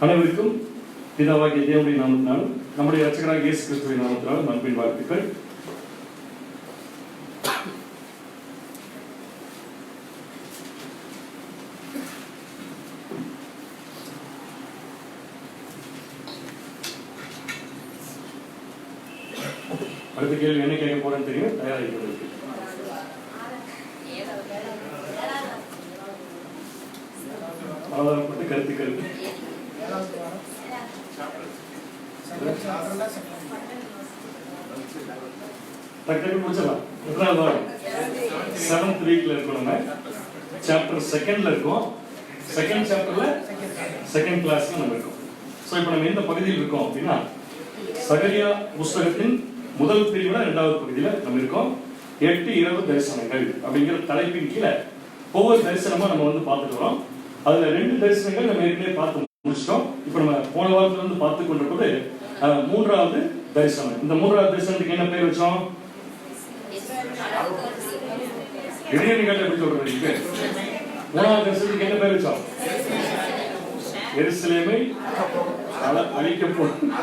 அனைவருக்கும் பிதாவாகிய தேவனுடைய நாமத்தினாலும் நம்முடைய இரட்சகராகிய இயேசு கிறிஸ்துவின் நாமத்தினாலும் அன்பின் வாழ்த்துக்கள். அடுத்த கேள்வி என்ன கேட்க போறேன்னு தெரியும், தயாராகிக்கிறதுக்கு. ஆதாரப்பட்டு கருத்துக்கள் முடிச்சிடலாம். எத்தனாவது வாரம்? 7th வீக்ல இருக்கோம். நம்ம சாப்டர் 2ல இருக்கோம். செகண்ட் சாப்டர்ல செகண்ட் கிளாஸ்ல நம்ம இருக்கோம். ஸோ இப்போ நம்ம எந்த பகுதியில் இருக்கோம் அப்படின்னா, சகரியா புஸ்தகத்தின் முதல் பிரிவுல 2வது பகுதியில நம்ம இருக்கோம். 8 இரவு தரிசனங்கள் அப்படிங்கிற தலைப்பின் கீழே ஒவ்வொரு தரிசனமா நம்ம பார்த்துட்டு வரோம். அதுல 2 தரிசனங்கள் நம்ம ஏற்கனவே பார்த்து முடிச்சிட்டோம். இப்போ நம்ம போன வாரத்துல இருந்து பார்த்து கொண்டிருப்பது 3வது தரிசனம். இந்த 3வது தரிசனத்துக்கு என்ன பேர் வச்சோம்? இடையணி கட்ட எப்படி சொல்றது? 3வது தரிசனத்துக்கு என்ன பேர் வச்சோம்? எருசலேமை அழிக்கப்படும்.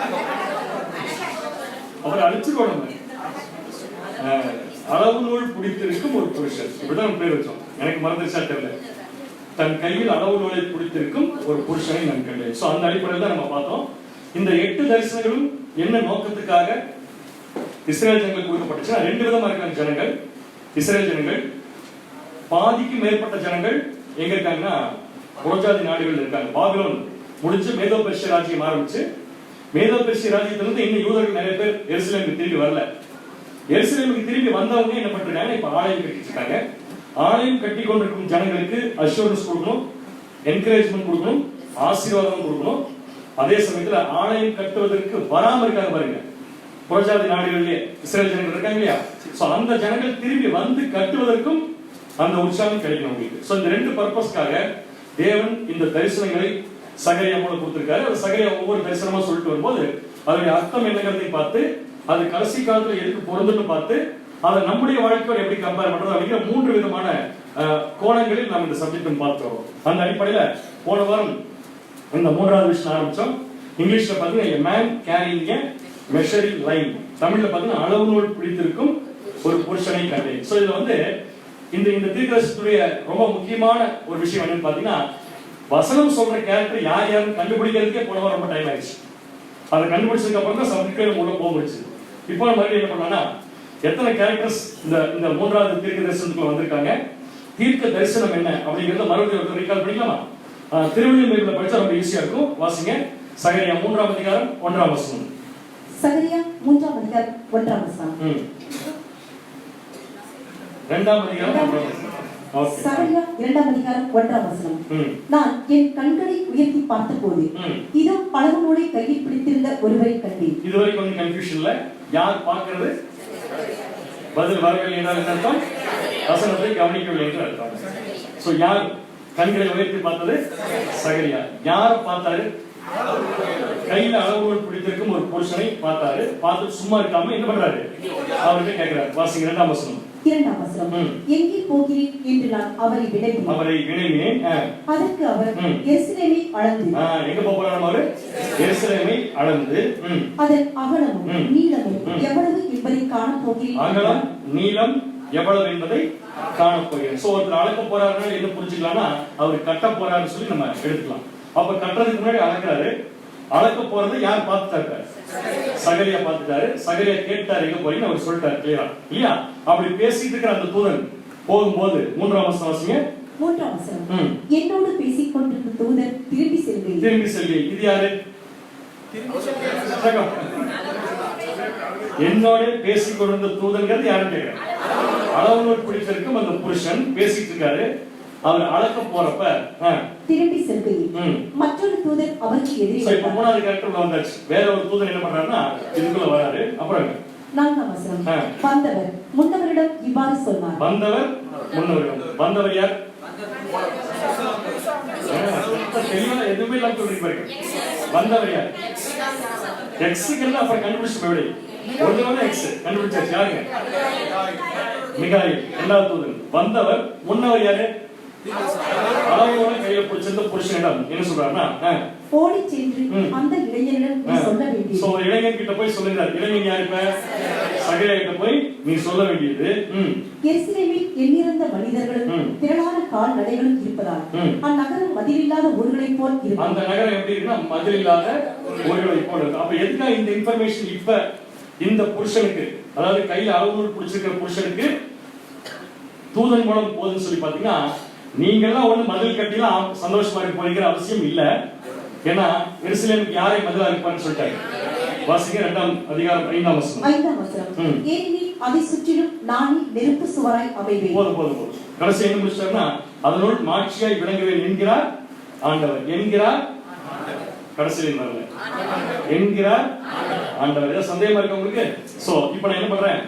அவர் அழிச்சிருவோம். அளவு நூல் பிடித்திருக்கும் ஒரு புருஷன், இப்படிதான் பேர் வச்சோம். எனக்கு மறந்துச்சா தெரியல. தன் கையில் அளவு நூலை பிடித்திருக்கும் ஒரு புருஷனை நான் கண்டேன். சோ அந்த அடிப்படையில் தான் நம்ம பார்த்தோம். இந்த 8 தரிசனங்களும் என்ன நோக்கத்துக்காக இஸ்ரேல் ஜனங்களுக்கு கொடுக்கப்பட்டுச்சுன்னா, 2 விதமா இருக்காங்க ஜனங்கள். இஸ்ரேல் ஜனங்கள் பாதிக்கு மேற்பட்ட ஜனங்கள் எங்க இருக்காங்கன்னா, புறஜாதி நாடுகள் இருக்காங்க. பாபிலோன் முடிஞ்சு மேதோ பெர்ஷிய ராஜ்யம் ஆரம்பிச்சு, மேதோ பெர்ஷிய ராஜ்யத்திலிருந்து இன்னும் யூதர்கள் நிறைய பேர் எருசலேமுக்கு திரும்பி வரல. எருசலேமுக்கு திரும்பி வந்தவங்க என்ன பண்றாங்க, இப்ப ஆலயம் கட்டிட்டு இருக்காங்க. ஆலயம் கட்டி கொண்டிருக்கும் ஜனங்களுக்கு அஷூரன்ஸ் கொடுக்கணும், என்கரேஜ்மெண்ட் கொடுக்கணும், ஆசீர்வாதம் கொடுக்கணும். அதே சமயத்துல ஆலயம் கட்டுவதற்கு வராம இருக்காங்க பாருங்க, புறஜாதி நாடுகளிலே இஸ்ரேல் ஜனங்கள் இருக்காங்க இல்லையா? சோ அந்த ஜனங்கள் திரும்பி வந்து கட்டுவதற்கும் அந்த உற்சாகம் கிடைக்கும் உங்களுக்கு. சோ இந்த 2 பர்பஸ்க்காக தேவன் இந்த தரிசனங்களை சகரியா மூலம் கொடுத்திருக்காரு. அந்த சகரியா ஒவ்வொரு தரிசனமா சொல்லிட்டு வரும்போது அதனுடைய அர்த்தம் என்னங்கிறதை பார்த்து, அது கடைசி காலத்துல எதுக்கு பொருந்துன்னு பார்த்து, அதை நம்முடைய வாழ்க்கையோட எப்படி கம்பேர் பண்றது அப்படிங்கிற 3 விதமான கோணங்களில் நாம் இந்த சப்ஜெக்ட் பார்க்கிறோம். அந்த அடிப்படையில போன வாரம் இந்த 3வது விஷயம் ஆரம்பிச்சோம். இங்கிலீஷ்ல பாத்தீங்கன்னா மேன் கேரிங் எ மெஷரிங் லைன், தமிழ்ல பாத்தீங்கன்னா அளவு நூல் பிடித்திருக்கும் ஒரு புருஷனை கண்டேன். சோ இதுல இந்த தீர்க்கதரிசனத்துடைய ரொம்ப முக்கியமான ஒரு விஷயம் என்னன்னு பாத்தீங்கன்னா, வசனம் சொல்ற கேரக்டர் யார் யாருன்னு கண்டுபிடிக்கிறதுக்கே போன வாரம் ரொம்ப டைம் ஆயிடுச்சு. அதை கண்டுபிடிச்சதுக்கு அப்புறம் தான் சப்ஜெக்ட் உள்ள போக முடிச்சு. இப்போ மறுபடியும் என்ன பண்ணோம்னா, எத்தனை கேரக்டர்ஸ் இந்த 3வது தீர்க்க தரிசனத்துக்குள்ள வந்திருக்காங்க, தீர்க்க தரிசனம் என்ன அப்படிங்கறத மறுபடியும் ரீகால் பண்ணிக்கலாமா? திருவள்ளுவர் பைபிள்ல படிச்சா ரொம்ப ஈஸியா இருக்கும். வாசிங்க. சகரியா 3ஆம் அதிகாரம் 1ஆம் வசனம். சகரியா 3ஆம் அதிகாரம் 1ஆம் வசனம். 2ஆம் அதிகாரம் 1ஆம் வசனம். சகரியா 2ஆம் அதிகாரம் 1ஆம் வசனம். நான் என் கண்களை உயர்த்தி பார்த்தபோது இதோ அளவு நூலை கையில் பிடித்திருந்த ஒருவரை கண்டேன். இதுவரைக்கும் கொஞ்சம் கன்ஃபியூஷன்ல யார் பார்க்கிறது? பதில் வரவில்லை என்றால் என்ன அர்த்தம்? வசனத்தை கவனிக்கவில்லை என்று அர்த்தம். சோ யார் கண்களை உயர்த்தி பார்த்தது? சகரியா. யார பார்த்தாரு? கையில அளவுகள் பிடித்திருக்கும் ஒரு புருஷனை பார்த்தாரு. பார்த்து சும்மா இருக்காம என்ன பண்றாரு? அவர்கிட்ட கேட்கிறார். வாசிங்க 2ஆம் வசனம். 2ஆம் வசனம். எங்கே போகிறேன் என்று நான் அவரை வினவினேன். அதற்கு அவர் எருசலேமை அளந்து. எங்க போறாரு அவரு? எருசலேமை அளந்து அதன் அகலமும் நீளமும் எவ்வளவு என்பதை காண போகிறேன். அகலம் நீளம் எவ்வளவு என்பதை காண போகிறேன். சோ ஒருத்தர் அளக்க போறாருன்னா என்ன புரிஞ்சுக்கலாம்னா, அவர் கட்ட போறாருன்னு சொல்லி நம்ம எடுத்துக்கலாம். அப்ப கட்டுறதுக்கு முன்னாடி அளக்கிறாரு. அளக்க போறது யார் பார்த்துட்டாரு? சகரியா பார்த்துட்டாரு. சகரியா கேட்டாரு எங்க போறீங்கன்னு அவர் சொல்லிட்டாரு கிளியரா இல்லையா? அப்படி பேசிட்டு இருக்கிற அந்த தூதன் போகும்போது 3ஆம் வசனம் வாசிங்க. 3ஆம் வசனம். என்னோடு பேசிக் கொண்டிருந்த தூதன் திரும்பி செல்வி. இது யாரு? என்னோட பேசிக் கொண்டிருந்த தூதன்கிறது யாருன்னு கேட்கிறேன். அளவு நூல் பிடித்திருக்கும் அந்த புருஷன் பேசிட்டு இருக்காரு. அவர் அளக்க போறப்ப திரும்பி செல்கையில் மற்றொரு தூதன் அவருக்கு எதிரே. இப்ப 3வது கேரக்டர் வந்தாச்சு. வேற ஒரு தூதன் என்ன பண்றாருன்னா இதுக்குள்ள வராரு. அப்புறம் 4ஆம் வசனம். வந்தவர் முன்னவரிடம் இவ்வாறு சொன்னார். வந்தவர் யார்? தெளிவா எதுவுமே இல்லாம சொல்றீங்க பாருங்க. வந்தவர் யார்? எக்ஸுக்கு அப்புறம் கண்டுபிடிச்சு போய் ஒருத்தவங்க எக்ஸ் கண்டுபிடிச்சாச்சு. யாருங்க? மிகாயில் 2வது தூதன். வந்தவர் முன்னவர் யாரு? அளவோட கையில பிடிச்சிருந்த புருஷனிடம் என்ன சொல்றாருன்னா, ஓடி சென்று அந்த இளைஞனிடம் நீ சொல்ல வேண்டியது. சோ இளைஞன் கிட்ட போய் சொல்லுகிறார். இளைஞன் யார்? இப்ப சகரியா கிட்ட போய் நீ சொல்ல வேண்டியது, எருசலேமில் எண்ணிறந்த மனிதர்களும் திரளான கால்நடைகளும் இருப்பதால் அந்நகரம் மதிலில்லாத ஊர்களைப் போல் இருக்கும். அந்த நகரம் எப்படி இருக்குன்னா மதில் இல்லாத ஊர்களைப் போல் இருக்கு. அப்ப எதுக்காக இந்த இன்ஃபர்மேஷன் இப்ப இந்த புருஷனுக்கு, அதாவது கையில அளவு பிடிச்சிருக்கிற புருஷனுக்கு தூதன் மூலம் போதுன்னு சொல்லி பாத்தீங்கன்னா, நீங்க எல்லாம் ஒண்ணு மதில் கட்டிலாம் சந்தோஷமா இருக்க போறீங்கிற அவசியம் இல்ல. ஏன்னா எருசலேமுக்கு யாரை மதிலா இருப்பான்னு சொல்லிட்டாங்க. வாசிங்க 2ஆம் அதிகாரம் 5ஆம் வசனம். 5ஆம் வசனம். ஏனெனில் அதை சுற்றிலும் நானே நெருப்பு சுவராய் அமைவேன். போதும். கடைசி என்ன முடிச்சாருன்னா, அதனோடு மாட்சியாய் விளங்குவேன் என்கிறார் ஆண்டவர். என்கிறார் கடைசியில் வரல, என்கிறார் ஆண்டவர். ஏதாவது சந்தேகமா இருக்கு உங்களுக்கு? சோ இப்போ நான் என்ன பண்றேன்,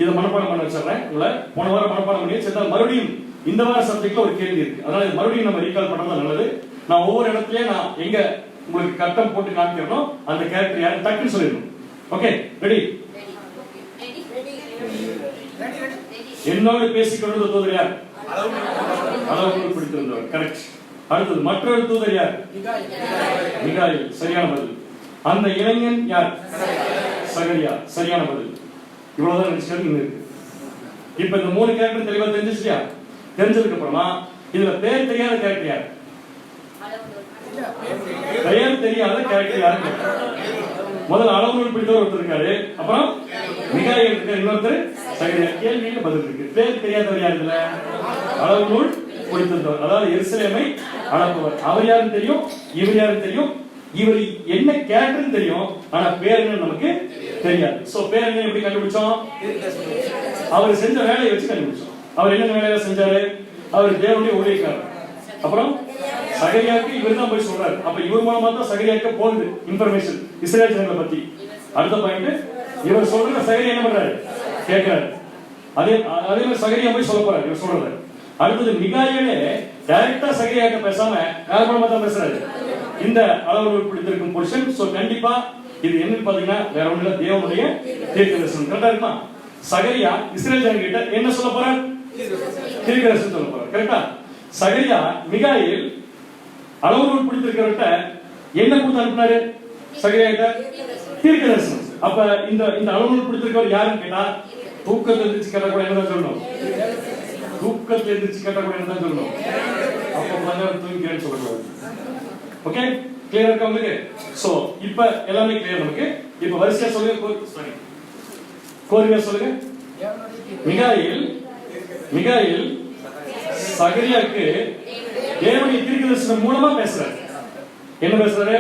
இதை மனப்பாடம் பண்ண வச்சிடறேன். உங்களை போன வாரம் மனப்பாடம் பண்ணி வச்சிருந்தா மறுபடியும் இந்த வார சப்ஜெக்ட்ல ஒரு கேள்வி இருக்கு. அதனால மறுபடியும் நம்ம ரீகால் பண்றது நல்லது. நான் ஒவ்வொரு இடத்துலயும் நான் எங்க உங்களுக்கு கட்டம் போட்டு காமிக்கிறோம், அந்த கேரக்டர் யாரு டக்குன்னு சொல்லிடணும். Okay, ready? என்னோடு பேசிக்கொண்டு தூதர் யார்? அளவுக்கு பிடித்திருந்தவர். கரெக்ட். அடுத்தது மற்றொரு தூதர் யார்? மிகாயில். சரியான பதில். அந்த இளைஞன் யார்? சகரியா. சரியான பதில். இவ்வளவுதான் நினைச்சுக்கிறது இருக்கு. இப்ப இந்த 3 கேரக்டர் தெளிவா தெரிஞ்சிச்சியா? தெரிஞ்சதுக்கு அப்புறமா இதுல பேர் தெரியாத கேரக்டர் யார்? பெயர் தெரியாத கேரக்டர் யாரு? முதல்ல அளவு பிடித்தவர் ஒருத்தர் இருக்காரு, அப்புறம் மிகாயில் இருக்காரு, இன்னொருத்தர் சகரியா. கேள்வியில பதில் இருக்கு. பேர் தெரியாதவர் யார்? இதுல அளவு நூல் பிடித்திருந்தவர், அதாவது எருசலேமை அளப்பவர். அவர் யாருன்னு தெரியும், இவர் யாருன்னு தெரியும், இவர் என்ன கேரக்டர் தெரியும், ஆனா பேர் என்ன நமக்கு தெரியாது. சோ பேர் என்ன எப்படி கண்டுபிடிச்சோம்? அவர் செஞ்ச வேலையை வச்சு கண்டுபிடிச்சோம். அவர் என்ன வேலையை செஞ்சாரு? அவர் தேவனுடைய ஊழியக்காரர். அப்புறம் சகரியாவுக்கு இவர் தான் போய் சொல்றாரு. அப்ப இவர் மூலமா தான் சகரியாவுக்கு போகுது இன்ஃபர்மேஷன் இஸ்ரேல் ஜனங்களை பத்தி. அடுத்த பாயிண்ட், இவர் சொல்ற சகரியா என்ன பண்றாரு? கேட்கிறாரு. அதே மாதிரி சகரியா போய் சொல்ல போறாரு இவர் சொல்றாரு. அடுத்தது மிகாயிலே டைரக்டா சகரியாவுக்கு பேசாம யார் மூலமா தான் பேசுறாரு? இந்த அளவு பிடித்திருக்கும் புருஷன். சோ கண்டிப்பா இது என்னன்னு பாத்தீங்கன்னா வேற ஒண்ணும் இல்ல, தேவனுடைய தீர்க்கதரிசனம். கரெக்டா இருக்குமா? சகரியா இஸ்ரேல் ஜனங்க கிட்ட என்ன சொல்ல போறார்? தீர்க்கதரிசனம் சொல்ல போறார். கரெக்டா? சகரியா மிகாயில் அளவு பிடித்திருக்கிறவர்கிட்ட என்ன கொடுத்து அனுப்பினாரு? சகரியா கிட்ட தீர்க்கதரிசனம். அப்ப இந்த அளவு பிடித்திருக்கிறவர் யாருன்னு கேட்டா, தூக்கத்தை எந்திரிச்சு கேட்டா கூட என்னதான் சொல்லணும்? தூக்கத்தை எந்திரிச்சு கேட்டா கூட என்னதான் சொல்லணும்? அப்ப கொஞ்சம் தூங்கிக்கிறேன்னு சொல்லக்கூடாது. ஓகே, கிளியர் இருக்கா உங்களுக்கு? சோ இப்ப எல்லாமே கிளியர் நமக்கு. இப்ப வரிசையா சொல்லுங்க, கோரியா சொல்லுங்க. மிகாயில் சகரியாக்கு தேவனுடைய தீர்க்கதரிசனம் மூலமா பேசுறாரு. என்ன பேசுறாரு?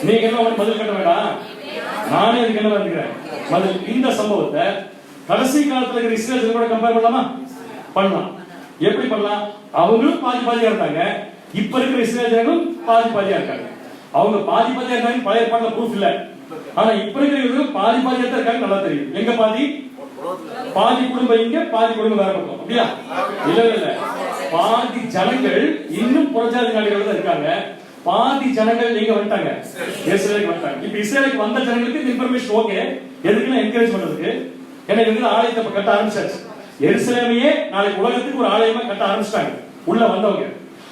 நீங்க என்ன பதில் கட்ட வேண்டாம், நானே அதுக்கு என்ன வந்துக்கிறேன் பதில். இந்த சம்பவத்தை கடைசி காலத்துல இருக்கிற இஸ்ரேல் ஜனங்களோட கம்பேர் பண்ணலாமா? பண்ணலாம். எப்படி பண்ணலாம்? அவங்களும் பாதியா இருந்தாங்க, இப்ப இருக்கிற இஸ்ரேல் ஜனங்களும் பாதியா இருக்காங்க. அவங்க பாதியா இருக்காங்க பழைய ஏற்பாட்டுல ப்ரூஃப் இல்ல, ஆனா இப்ப இருக்கிறவங்க பாதியா தான் இருக்காங்க. நல்லா தெரியும். எங்க பாதி குடும்பம் இங்க, பாதி குடும்பம் வேற பக்கம். அப்படியா? இல்ல, பாதி ஜனங்கள் இன்னும் புறஜாதி நாடுகள் தான் இருக்காங்க, பாதி ஜனங்கள் எங்க வந்துட்டாங்க? இஸ்ரேலுக்கு வந்துட்டாங்க. இப்ப இஸ்ரேலுக்கு வந்த ஜனங்களுக்கு இந்த இன்ஃபர்மேஷன் ஓகே, எதுக்குன்னா என்கரேஜ் பண்றதுக்கு. ஏன்னா இவங்க ஆலயத்தை கட்ட ஆரம்பிச்சாச்சு. எருசலேமையே நாளைக்கு உலகத்துக்கு ஒரு ஆலயமா கட்ட ஆரம்பிச்சிட்டாங்க உள்ள வந்தவங்க.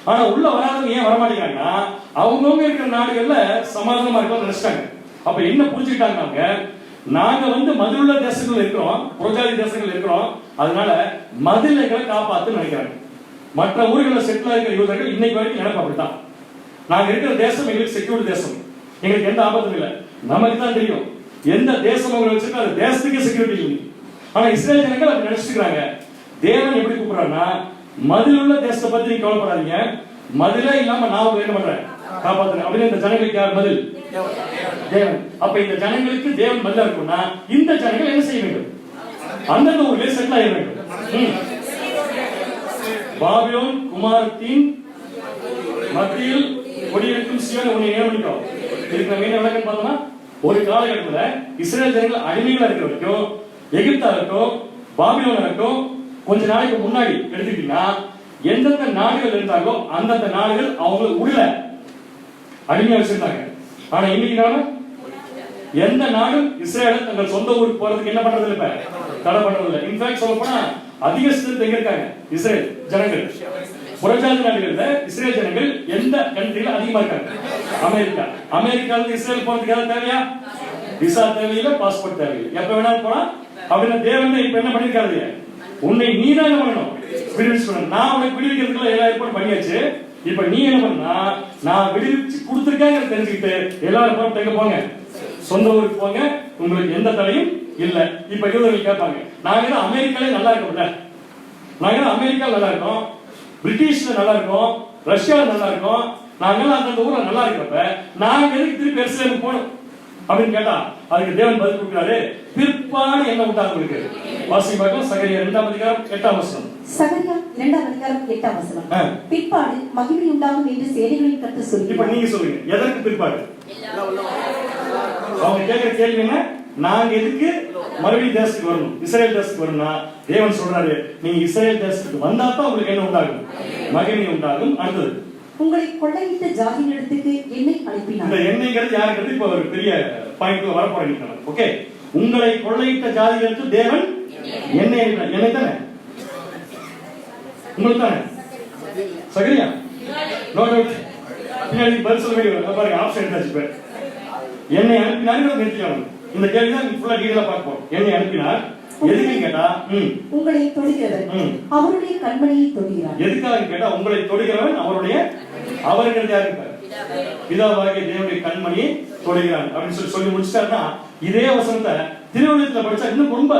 ஆனா உள்ள வராதவங்க ஏன் வரமாட்டேங்கிறாங்கன்னா, அவங்கவுங்க இருக்கிற நாடுகள்ல சமாதானமா இருக்கலாம் நினைச்சிட்டாங்க. அப்ப என்ன புரிஞ்சுக்கிட்டாங்க? நாங்க மதிலுள்ள தேசங்கள் இருக்கிறோம், புறஜாதி தேசங்கள் இருக்கிறோம், அதனால மதில்களை காப்பாத்து நினைக்கிறாங்க. மற்ற ஊர்களில் செட்டில் இருக்கிற யூதர்கள் இன்னைக்கு வரைக்கும் நினைப்பு அப்படித்தான். நாங்க இருக்கிற தேசம் எங்களுக்கு செக்யூர்ட் தேசம், எங்களுக்கு எந்த ஆபத்தும் இல்லை. நமக்கு தான் தெரியும் எந்த தேசம் அவங்க வச்சிருக்கா அது தேசத்துக்கு செக்யூரிட்டி இல்லை. ஆனா இஸ்ரேல் ஜனங்கள் அப்படி நினைச்சிருக்காங்க. தேவன் எப்படி கூப்பிடுறாருன்னா, மதில் உள்ள தேசத்தை பத்தி நீங்க கவலைப்படாதீங்க, மதிலே இல்லாம நான் உங்களுக்கு என்ன பண்றேன்? காப்பாத்துறேன். அப்படின்னு இந்த ஜனங்களுக்கு யார் பதில்? தேவன். அப்ப இந்த ஜனங்களுக்கு தேவன் பதிலா இருக்கும்னா இந்த ஜனங்கள் என்ன செய்ய வேண்டும்? அந்தந்த ஊர்ல செட்டில் ஆக வேண்டும். பாபிலோன் குமாரத்தின் மத்தியில் கொடியிருக்கும் சீயோனை உன்னை நியமிக்கோ. இதுக்கு நம்ம என்ன விளக்கம் பார்த்தோம்னா, ஒரு காலகட்டத்துல இஸ்ரேல் ஜனங்கள் அடிமைகளா இருக்கிற வரைக்கும், எகிப்தா இருக்கட்டும், பாபிலோன் இருக்கட்டும், கொஞ்ச நாளைக்கு முன்னாடி எடுத்துக்கிட்டீங்கன்னா எந்தெந்த நாடுகள் இருந்தாங்களோ அந்தந்த நாடுகள் அவங்களுக்கு உள்ள அடிமையா வச்சிருந்தாங்க. ஆனா இன்னைக்கு எந்த நாடும் இஸ்ரேல் தங்கள் சொந்த ஊருக்கு போறதுக்கு என்ன பண்றது இல்ல, தடை பண்றது இல்ல. இன்ஃபேக்ட் சொல்ல போனா அதிக ஸ்ட்ரென்த் எங்க இருக்காங்க? இஸ்ரேல் ஜனங்கள். புறஜாதி நாடுகள்ல இஸ்ரேல் ஜனங்கள் எந்த கண்ட்ரில அதிகமா இருக்காங்க? அமெரிக்கா. அமெரிக்கால இருந்து இஸ்ரேல் போறதுக்கு ஏதாவது தேவையா? விசா தேவையில்லை, பாஸ்போர்ட் தேவையில்லை, எப்ப வேணாலும் போலாம். அப்படின்னா தேவன் இப்ப என்ன பண்ணிருக்காரு? உன்னை நீ தான் என்ன பண்ணணும்? விடுவிச்சு. நான் உனக்கு விடுவிக்கிறதுக்குள்ள எல்லா ஏற்பாடும் பண்ணியாச்சு. இப்ப நீ என்ன பண்ணா, நான் விடுவிச்சு கொடுத்துருக்கேன் தெரிஞ்சுக்கிட்டு எல்லாரும் எங்க போங்க, சொந்த ஊருக்கு போங்க, உங்களுக்கு எந்த தடையும் இல்ல. இப்ப யூதர்கள் கேட்பாங்க, நாங்க அமெரிக்காலே நல்லா இருக்கோம்ல, நாங்க அமெரிக்கா நல்லா இருக்கோம், பிரிட்டிஷ்ல நல்லா இருக்கோம், ரஷ்யால நல்லா இருக்கோம், நாங்க அந்த ஊர்ல நல்லா இருக்கிறப்ப நாங்க எதுக்கு திருப்பி எருசலேமுக்கு போகணும் அப்படின்னு கேட்டா அதுக்கு தேவன் பதில் கொடுக்கிறாரு, பிற்பாடு என்ன உண்டாகும் இருக்கு. வாசி பார்க்கலாம். சகரியா 2ஆம் அதிகாரம் 8ஆம் வசனம். சகரியா 2ஆம் அதிகாரம் 8ஆம் வசனம். பிற்பாடு மகிமை உண்டாகும் என்று சேனைகளின் கர்த்தர் சொல்கிறார். இப்ப நீங்க சொல்லுங்க, எதற்கு பிற்பாடு? அவங்க கேட்கிற கேள்வி என்ன? நாங்க எதுக்கு மறுபடியும் தேசத்துக்கு வரணும், இஸ்ரேல் தேசத்துக்கு வரணும்னா தேவன் சொல்றாரு, நீங்க இஸ்ரேல் தேசத்துக்கு வந்தா தான் உங்களுக்கு என்ன உண்டாகும்? மகிமை உண்டாகும். அடுத்தது, உங்களை கொள்ளையிட்ட ஜாதியினிடத்துக்கு என்னை அனுப்பினார். இந்த எண்ணெய்ங்கிறது யாருங்கிறது இப்ப ஒரு பெரிய பாயிண்ட் வர போறீங்க. ஓகே, உங்களை கொள்ளையிட்ட ஜாதிகளுக்கு தேவன் என்னை அனுப்பினார். என்னை தானே? உங்களுக்கு தானே? சகரியா நோ டவுட். பின்னாடி பதில் சொல்ல வேண்டிய பாருங்க, ஆப்ஷன் எடுத்தாச்சு. பேர் என்னை அனுப்பினார் நிறுத்திக்கணும். இந்த கேள்வி தான் ஃபுல்லா டீடைலா பார்ப்போம். என்னை அனுப்பினார் எதுக்கு கேட்டா, உங்களை தொடுகிறவர் அவருடைய கண்மணியை தொடுகிறார். எதுக்காக கேட்டா, உங்களை தொடுகிறவன் அவருடைய, அவர்கள் யாரு? பிதாவாகிய தேவனுடைய கண்மணியை தொடுகிறான் அப்படின்னு சொல்லி முடிச்சிட்டாருன்னா, இதே வசனத்தை திருவள்ளுவத்துல படிச்சா இன்னும் ரொம்ப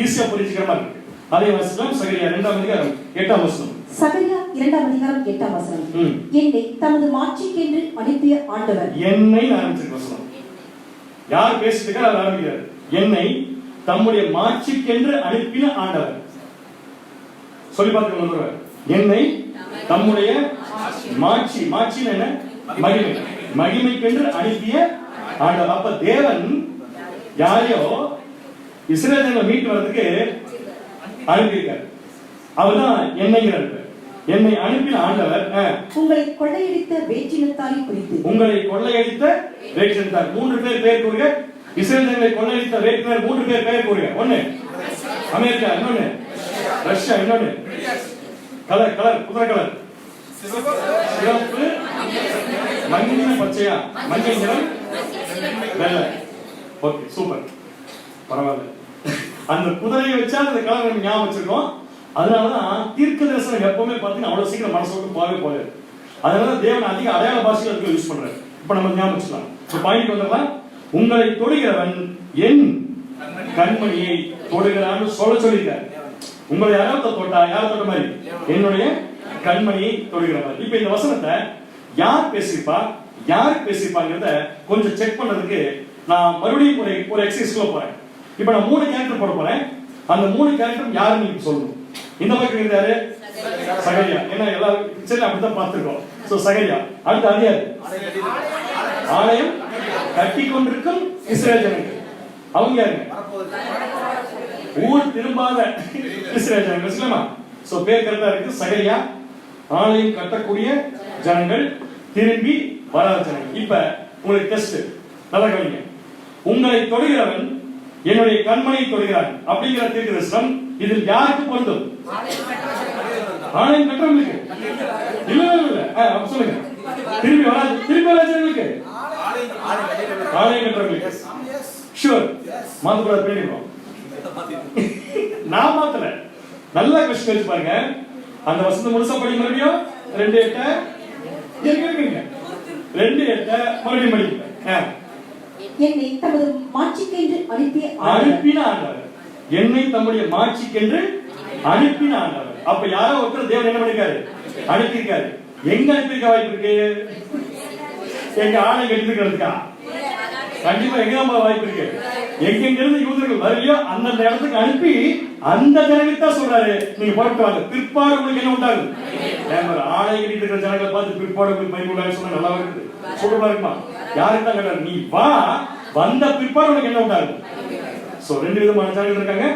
ஈஸியா புரிஞ்சுக்கிற மாதிரி இருக்கு. அதே வசனம் சகரியா 2ஆம் அதிகாரம் 8ஆம் வசனம். சகரியா 2ஆம் அதிகாரம் 8ஆம் வசனம். என்னை தமது மாட்சிக்கென்று அனுப்பிய ஆண்டவர். என்னை ஆரம்பிச்சிருக்க வசனம். யார் பேசிட்டு இருக்கா? அவர் ஆரம்பிக்கிறார். என்னை தம்முடைய மாட்சிக்கென்று அனுப்பின ஆண்டவர். சொல்லி பார்த்துக்கணும். என்னை தம்முடைய மாட்சி, மாட்சின்னு என்ன? மகிமை, மகிமைக்கென்று அனுப்பிய ஆண்டவர். அப்ப தேவன் யாரையோ இஸ்ரேலை மீட்டு வர்றதுக்கு அனுப்பியிருக்கார். அவர்தான் என்னைங்கிறார். என்னை அனுப்பின ஆண்டவர் உங்களை கொள்ளையடித்த வேற்றினத்தாரை குறித்து. உங்களை கொள்ளையடித்த வேற்றினத்தார் 3 பேர் பெயர் கூறுக. இஸ்ரேலை கொள்ளையடித்த வேற்றினர் 3 பேர் பெயர் கூறுக. ஒன்னு அமெரிக்கா, இன்னொன்னு ரஷ்யா, இன்னொன்னு கலர் குதிரை கலர், சிவப்பு, மஞ்சள் பச்சையா, மஞ்சள் நிறம், வெள்ளை. ஓகே, சூப்பர், பரவாயில்ல. அந்த குதிரையை வச்சா அந்த கலர் நம்ம ஞாபகம் வச்சிருக்கோம். அதனாலதான் தீர்க்க தரிசனம் எப்பவுமே பார்த்தீங்கன்னா அவ்வளவு சீக்கிரம் மனசு விட்டு போகவே போகாது. அதனால தேவன் அதிக அடையாள பாஷையில் அதுக்கு யூஸ் பண்றாரு. இப்ப நம்ம ஞாபகம் வச்சுக்கலாம். பாயிண்ட் வந்துடலாம். உங்களை தொடுகிறவன் என் கண்மணியை தொடுகிறான்னு சொல்லியிருக்காரு. உங்களை யாராவது தொட்டா, யார் தொட்ட மாதிரி? என்னுடைய கண்மணியை தொடுகிற மாதிரி. இப்ப இந்த வசனத்தை யார் பேசியிருப்பா, யாருக்கு பேசியிருப்பாங்கிறத கொஞ்சம் செக் பண்றதுக்கு நான் மறுபடியும் ஒரு எக்ஸசைஸ்க்குள்ள போறேன். இப்ப நான் 3 கேரக்டர் போட போறேன். அந்த 3 கேரக்டர் யாருன்னு நீங்க சொல்லணும். இந்த பக்கம் இருந்தாரு சகரியா. ஏன்னா எல்லா பிக்சர்ல அப்படித்தான் பார்த்திருக்கோம். சோ சகரியா. அடுத்து அது யாரு? ஆலயம் கட்டி கொண்டிருக்கும் இஸ்ரேல் ஜனங்கள். அவங்க யாருங்க? ஊர் திரும்பாத இஸ்ரேல் ஜனங்கள். இஸ்லாமா? சோ பேர் கரெக்டா இருக்கு. சகரியா, ஆலயம் கட்டக்கூடிய ஜனங்கள், திரும்பி வராத ஜனங்கள். இப்ப உங்களுக்கு டெஸ்ட் நல்லா கவனிங்க. உங்களை தொடுகிறவன் என்னுடைய கண்மணியை தொடுகிறான் அப்படிங்கிற தீர்க்கதரிசனம் இதில் யாருக்கு பொருந்தும்? ஆலயம் கட்டுறவங்களுக்கு இல்ல சொல்லுங்க. திரும்பி வராஜர்களுக்கு, ஆலயம் கட்டுறவங்களுக்கு ஷூர் மாத்தக்கூடாது. பண்ணிடுவோம். நான் மாத்தல. நல்லா கொஸ்டின் வச்சு பாருங்க. அந்த வசந்த முழுசா படி மறுபடியும் 2:8 இருக்குங்க. 2:8 மறுபடியும் படிங்க. என்னை தமது மாட்சிக்கென்று அனுப்பின ஆண்டவர். என்னை தம்முடைய மாட்சிக்கென்று அனுப்பின ஆண்டவர். அப்ப யாரோ ஒருத்தர் தேவன் என்ன பண்ணிருக்காரு? அனுப்பியிருக்காரு. எங்க அனுப்பியிருக்க வாய்ப்பு இருக்கு? எங்க ஆணை கட்டிருக்கிறதுக்கா? கண்டிப்பா எங்க வாய்ப்பு இருக்கு. எங்கிருந்து யூதர்கள் வரலையோ அந்த இடத்துக்கு அனுப்பி அந்த ஜனங்களுக்கு தான் சொல்றாரு, நீங்க போட்டு வாங்க, பிற்பாடு உங்களுக்கு என்ன உண்டாகும்? ஆணை கட்டிட்டு இருக்கிற ஜனங்களை பார்த்து பிற்பாடு உங்களுக்கு பயன் உண்டாகும் சொன்னா நல்லா இருக்குது, சூப்பரா இருக்குமா? யாருக்கு தான் கேட்டாரு, நீ வா, வந்த பிற்பாடு உனக்கு என்ன உண்டாகும்? சோ 2 விதமான ஜனங்கள் இருக்காங்க.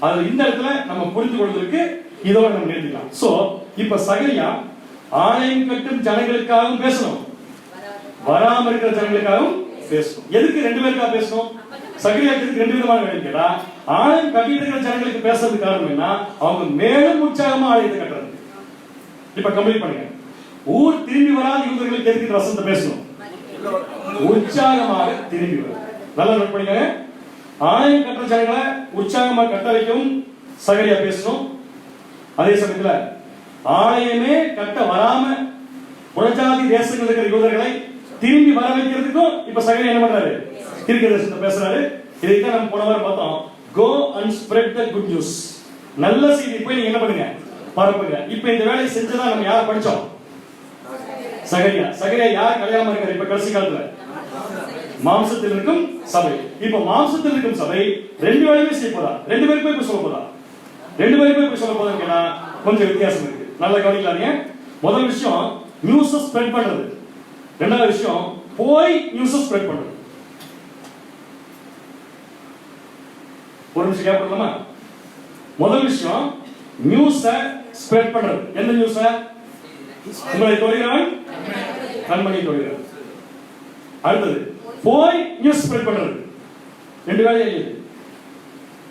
அது இந்த இடத்துல நம்ம புரிந்து கொள்வதற்கு இதோட நம்ம நிறுத்திக்கலாம். சோ இப்ப சகரியா ஆலயம் கட்டும் ஜனங்களுக்காகவும் பேசணும், வராம இருக்கிற ஜனங்களுக்காகவும் பேசணும். எதுக்கு 2 பேருக்கா பேசணும்? சகரியாக்கு 2 விதமான வேலை கேட்டா, ஆலயம் கட்டிட்டு இருக்கிற ஜனங்களுக்கு பேசுறது காரணம் என்ன? அவங்க மேலும் உற்சாகமா ஆலயத்தை கட்டுறது. இப்ப கம்ப்ளீட் பண்ணுங்க. ஊர் திரும்பி வராத யூதர்களுக்கு எதுக்கு இந்த வசனத்தை பேசணும்? உற்சாகமாக திரும்பி வரும். நல்லா நோட் பண்ணிக்கங்க. ஆலயம் கட்டுற ஜனங்களை உற்சாகமாக கட்ட வைக்கவும் சகரியா பேசணும். அதே சமயத்துல ஆலயமே கட்ட வராம புறஜாதி தேசங்கள் இருக்கிற யூதர்களை திரும்பி வர வைக்கிறதுக்கும் இப்ப சகரியா என்ன பண்றாரு? தீர்க்கதரிசனத்தை பேசுறாரு. இதைத்தான் நம்ம போன வாரம் பார்த்தோம். Go and spread the good news. நல்ல செய்தி போய் நீங்க என்ன பண்ணுங்க? பரப்புங்க. இப்ப இந்த வேலையை செஞ்சதா நம்ம யாரை படிச்சோம்? சகரியா. சகரியா யார் கல்யாணம் இருக்காரு இப்ப கடைசி காலத்துல? மாம்சத்தில் இருக்கும் சபை. இப்ப மாம்சத்தில் இருக்கும் சபை ரெண்டு வேலையுமே செய்ய போதா? ரெண்டு பேருக்குமே போய் சொல்ல போதா? ரெண்டு பேருக்குமே போய் சொல்ல போதான்னு கேட்டா கொஞ்சம் வித்தியாசம் இருக்கு. நல்லா கவனிக்கலாங்க. முதல் விஷயம் நியூஸ் ஸ்ப்ரெட் பண்றது. ரெண்டாவது விஷயம் போய் நியூஸ் ஸ்ப்ரெட் பண்றது. ஒரு நிமிஷம் கேப் பண்ணலாமா? முதல் விஷயம் நியூஸ ஸ்ப்ரெட் பண்றது. எந்த நியூஸ? உங்களை தொழுகிறவன் கண்மணி தொழுகிறான். அடுத்தது போய் நியூஸ் ஸ்ப்ரெட் பண்றது. ரெண்டு வேலையா இல்லையா?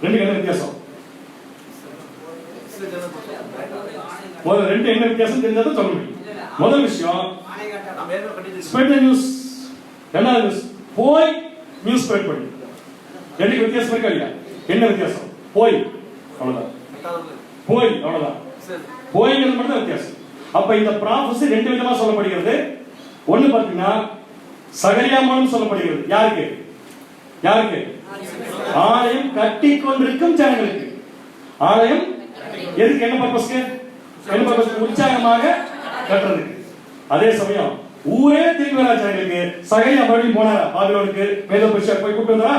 ரெண்டு என்ன வித்தியாசம்? முதல்ல ரெண்டு என்ன வித்தியாசம் தெரிஞ்சதை சொல்ல முடியும். முதல் விஷயம் ஸ்ப்ரெட் தி நியூஸ். ரெண்டாவது நியூஸ் போய் நியூஸ் ஸ்ப்ரெட் பண்ணு. ரெண்டுக்கு வித்தியாசம் இருக்கா இல்லையா? என்ன வித்தியாசம்? போய் அவ்வளவுதான். போய் அவ்வளவுதான். போய்ங்கிறது மட்டும் வித்தியாசம். அப்ப இந்த ப்ராஃபஸி ரெண்டு விதமா சொல்லப்படுகிறது. ஒன்னு பாத்தீங்கன்னா சகரியா மூலம் சொல்லப்படுகிறது. யாருக்கு? யாருக்கு? ஆலயம் கட்டி கொண்டிருக்கும் ஜனங்களுக்கு. ஆலயம் எதுக்கு? என்ன பர்பஸ்க்கு? என்ன பர்பஸ்? உற்சாகமாக கட்டுறதுக்கு. அதே சமயம் ஊரே திரும்பி வர ஜனங்களுக்கு சகரியா மறுபடியும் போனாரா பாபிலோனுக்கு? மேதோபேஷா போய் கூப்பிட்டு வந்தாரா?